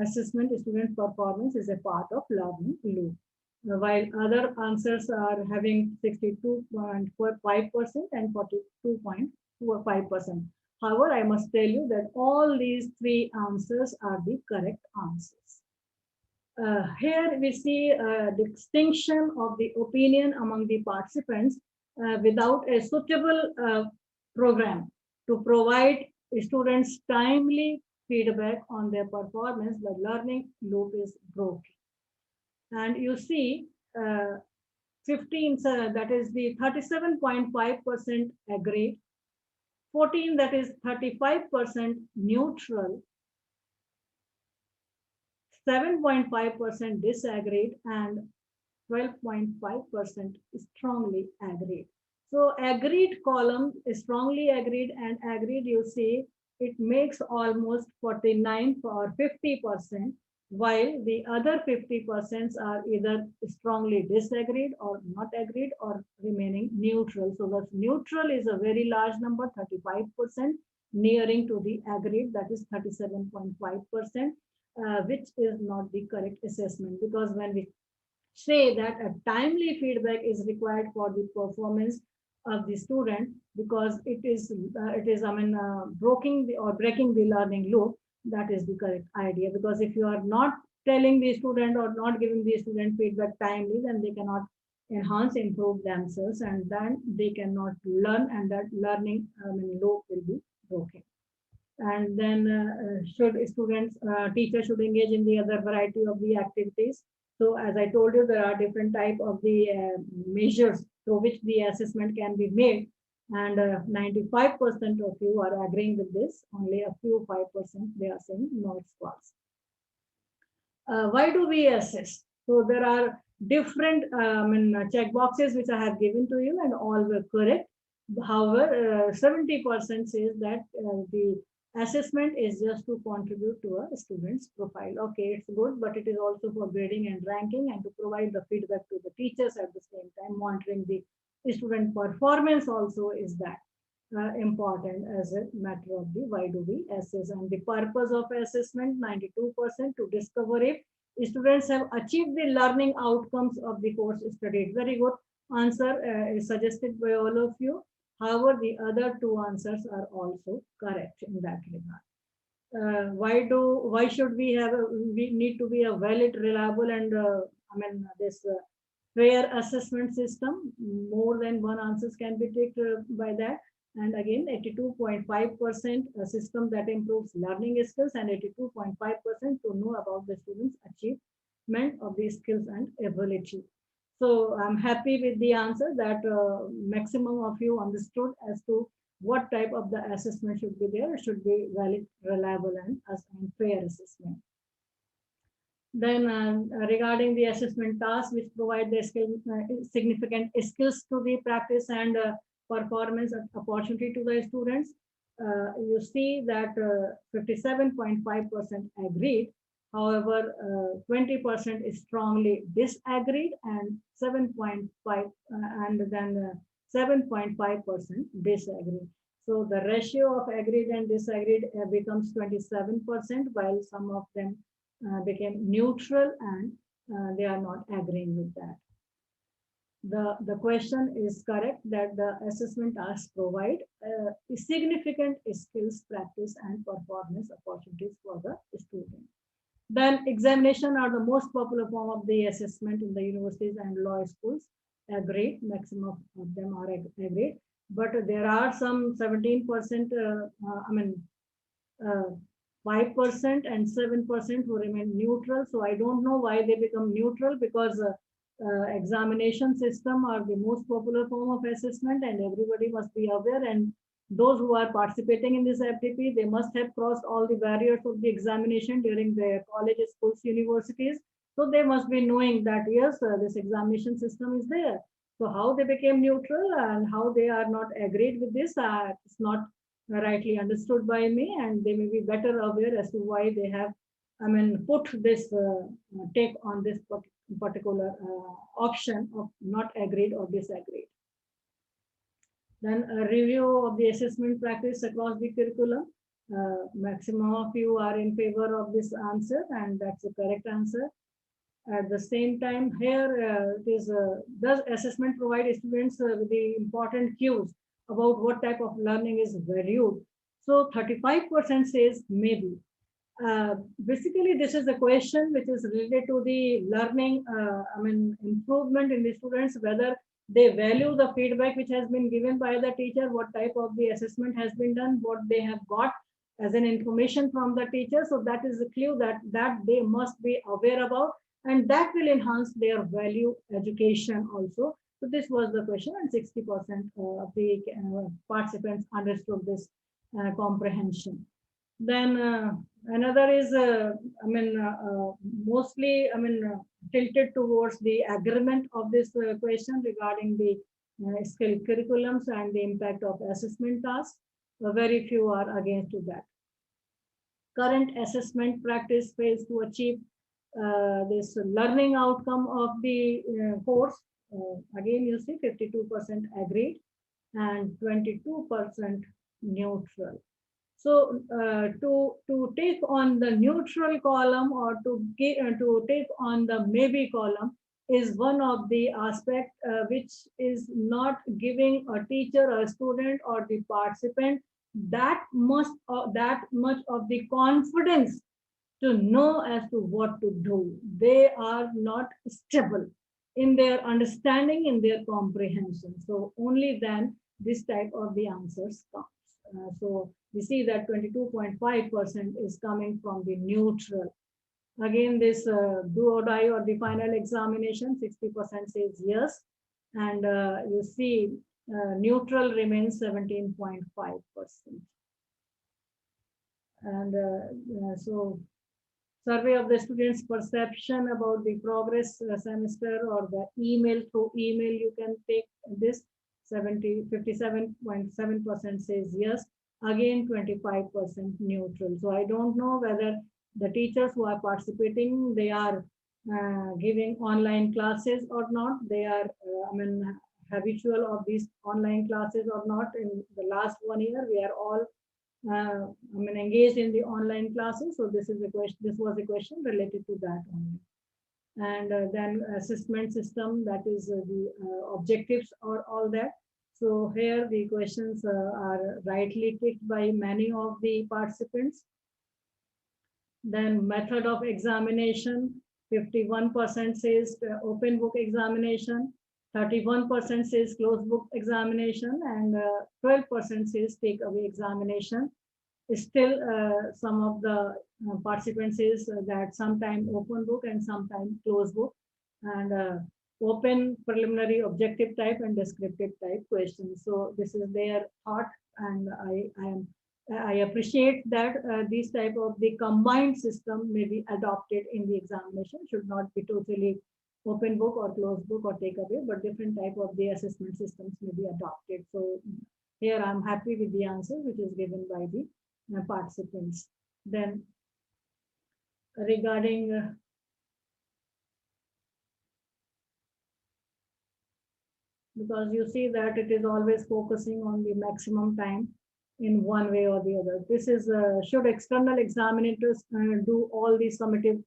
assessment, student performance is a part of learning loop. While other answers are having 62.5% and 42.5%. However, I must tell you that all these three answers are the correct answers. Here we see a distinction of the opinion among the participants without a suitable program to provide students timely feedback on their performance, the learning loop is broken. And you see 15, that is the 37.5% agreed, 14, that is 35% neutral, 7.5% disagreed, and 12.5% strongly agreed. So agreed column is strongly agreed, and agreed, you see, it makes almost 49 or 50%, while the other 50% are either strongly disagreed or not agreed or remaining neutral. So the neutral is a very large number, 35%, nearing to the agreed, that is 37.5%, which is not the correct assessment, because when we say that a timely feedback is required for the performance of the student, because it is breaking the learning loop. That is the correct idea, because if you are not telling the student or not giving the student feedback timely, then they cannot improve themselves, and then they cannot learn, and that learning loop will be broken. And then teachers should engage in the other variety of the activities. So as I told you, there are different type of the measures through which the assessment can be made, and 95% of you are agreeing with this. Only a few 5% they are saying no, it's false. Why do we assess? So there are different check boxes which I have given to you, and all were correct. However, 70% says that the assessment is just to contribute to a student's profile. Okay, it's good, but it is also for grading and ranking, and to provide the feedback to the teachers at the same time. Monitoring the student performance also is that important as a matter of the why do we assess. And the purpose of assessment, 92%, to discover if students have achieved the learning outcomes of the course studied. Very good answer is suggested by all of you. However, the other two answers are also correct in that regard. Why should we need to be a valid, reliable, and this fair assessment system? More than one answers can be taken by that. And again, 82.5% a system that improves learning skills, and 82.5% to know about the students' achievement of these skills and ability. So I'm happy with the answer that maximum of you understood as to what type of the assessment should be there. It should be valid, reliable, and fair assessment. Then regarding the assessment tasks which provide the significant skills to the practice and performance opportunity to the students, you see that 57.5% agreed. However, 20% is strongly disagreed, and 7.5% and then 7.5% disagreed. So the ratio of agreed and disagreed becomes 27%, while some of them became neutral, and they are not agreeing with that. The question is correct that the assessment tasks provide significant skills, practice, and performance opportunities for the student. Then examination are the most popular form of the assessment in the universities and law schools. Agreed, maximum of them are agreed, but there are some 17%, 5% and 7% who remain neutral. So I don't know why they become neutral, because examination system are the most popular form of assessment, and everybody must be aware, and those who are participating in this FDP, they must have crossed all the barriers of the examination during their colleges, schools, universities. So they must be knowing that, yes, this examination system is there. So how they became neutral and how they are not agreed with this, it's not rightly understood by me, and they may be better aware as to why they have, put this take on this particular option of not agreed or disagreed. Then a review of the assessment practice across the curriculum. Maximum of you are in favor of this answer, and that's the correct answer. At the same time, here it is, does assessment provide students with the important cues about what type of learning is valued? So 35% says maybe. Basically, this is a question which is related to the learning, improvement in the students, whether they value the feedback which has been given by the teacher, what type of the assessment has been done, what they have got as an information from the teacher. So that is a clue that they must be aware about, and that will enhance their value education also. So this was the question, and 60% of the participants understood this comprehension. Then another is, mostly, tilted towards the agreement of this question regarding the skill curriculums and the impact of assessment tasks. Very few are against to that. Current assessment practice fails to achieve this learning outcome of the course. Again, you see 52% agreed and 22% neutral. So to take on the neutral column or to take on the maybe column is one of the aspect which is not giving a teacher or a student or the participant that much of the confidence to know as to what to do. They are not stable in their understanding, in their comprehension. So only then this type of the answers comes. So we see that 22.5% is coming from the neutral. Again, this do or die or the final examination, 60% says yes. And you see neutral remains 17.5%. And so survey of the students' perception about the progress semester or the email, through email you can take this. 57.7% says yes, again 25% neutral. So I don't know whether the teachers who are participating, they are giving online classes or not. They are habitual of these online classes or not. In the last 1 year, we are all engaged in the online classes. So this is a question. This was a question related to that only. And then assessment system, that is the objectives or all that. So here the questions are rightly ticked by many of the participants. Then method of examination, 51% says open book examination, 31% says closed book examination, and 12% says takeaway examination. Still, some of the participants says that sometime open book and sometime closed book, and open, preliminary, objective type, and descriptive type questions. So this is their thought, and I appreciate that these type of the combined system may be adopted in the examination. Should not be totally open book or closed book or takeaway, but different type of the assessment systems may be adopted. So here I'm happy with the answer which is given by the participants. Then regarding because you see that it is always focusing on the maximum time in one way or the other. This is should external examiners do all the summative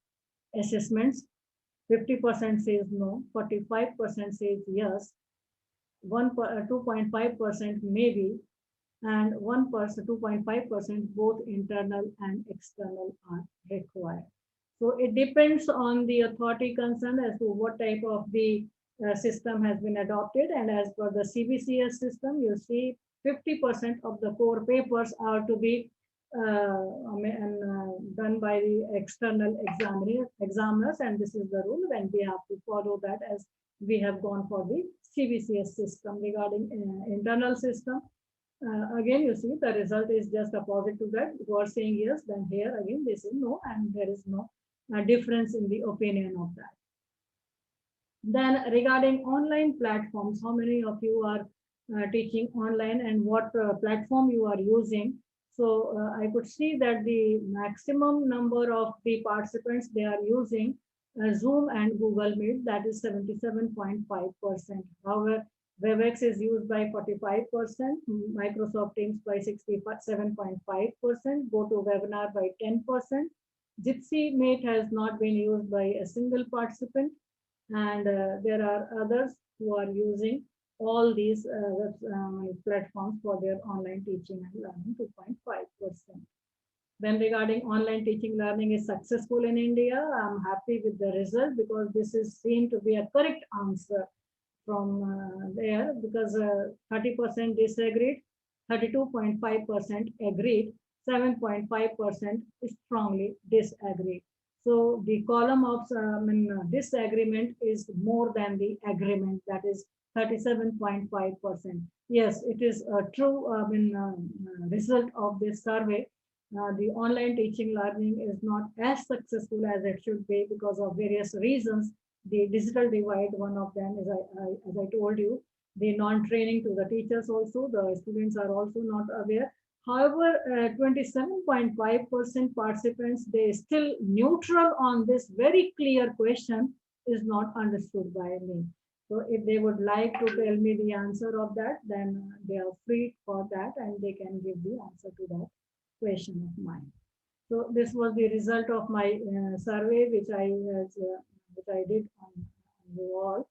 assessments? 50% says no, 45% says yes, 2.5% maybe, and 1%, 2.5% both internal and external are required. So it depends on the authority concerned as to what type of the system has been adopted. And as per the CBCS system, you see 50% of the core papers are to be done by the external examiners, and this is the rule, and we have to follow that as we have gone for the CBCS system. Regarding internal system, again you see the result is just opposite to that. You are saying yes, then here again this is no, and there is no difference in the opinion of that. Then regarding online platforms, how many of you are teaching online and what platform you are using? So I could see that the maximum number of the participants, they are using Zoom and Google Meet, that is 77.5%. However, WebEx is used by 45%, Microsoft Teams by 67.5%, GoToWebinar by 10%. Jitsi Meet has not been used by a single participant, and there are others who are using all these platforms for their online teaching and learning, 2.5%. Then regarding online teaching learning is successful in India, I'm happy with the result because this is seen to be a correct answer from there, because 30% disagreed, 32.5% agreed, 7.5% strongly disagreed. So the column of disagreement is more than the agreement, that is 37.5%. Yes, it is a true result of this survey. The online teaching learning is not as successful as it should be because of various reasons. The digital divide, one of them is, as I told you, the non-training to the teachers also. The students are also not aware. However, 27.5% participants, they still neutral on this very clear question is not understood by me. So if they would like to tell me the answer of that, then they are free for that and they can give the answer to that question of mine. So this was the result of my survey, which I did on the wall.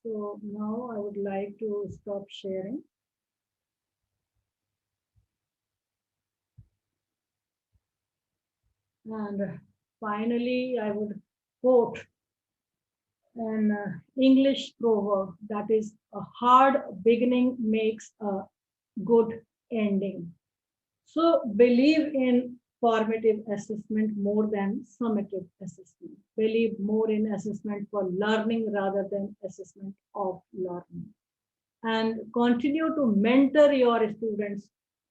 So now I would like to stop sharing. And finally, I would quote an English proverb that is, a hard beginning makes a good ending. So believe in formative assessment more than summative assessment. Believe more in assessment for learning rather than assessment of learning. And continue to mentor your students,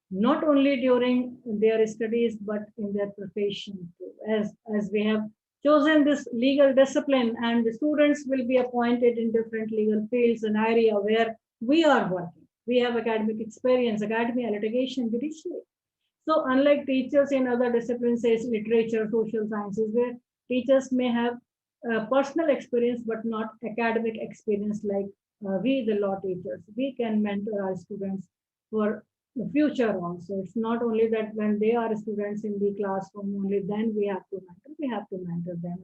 not only during their studies, but in their profession too. As we have chosen this legal discipline and the students will be appointed in different legal fields and area where we are working. We have academic experience, academia, litigation, judiciary. So unlike teachers in other disciplines, say literature, social sciences, where teachers may have personal experience but not academic experience like we, the law teachers, we can mentor our students for the future also. It's not only that when they are students in the classroom, only then we have to mentor them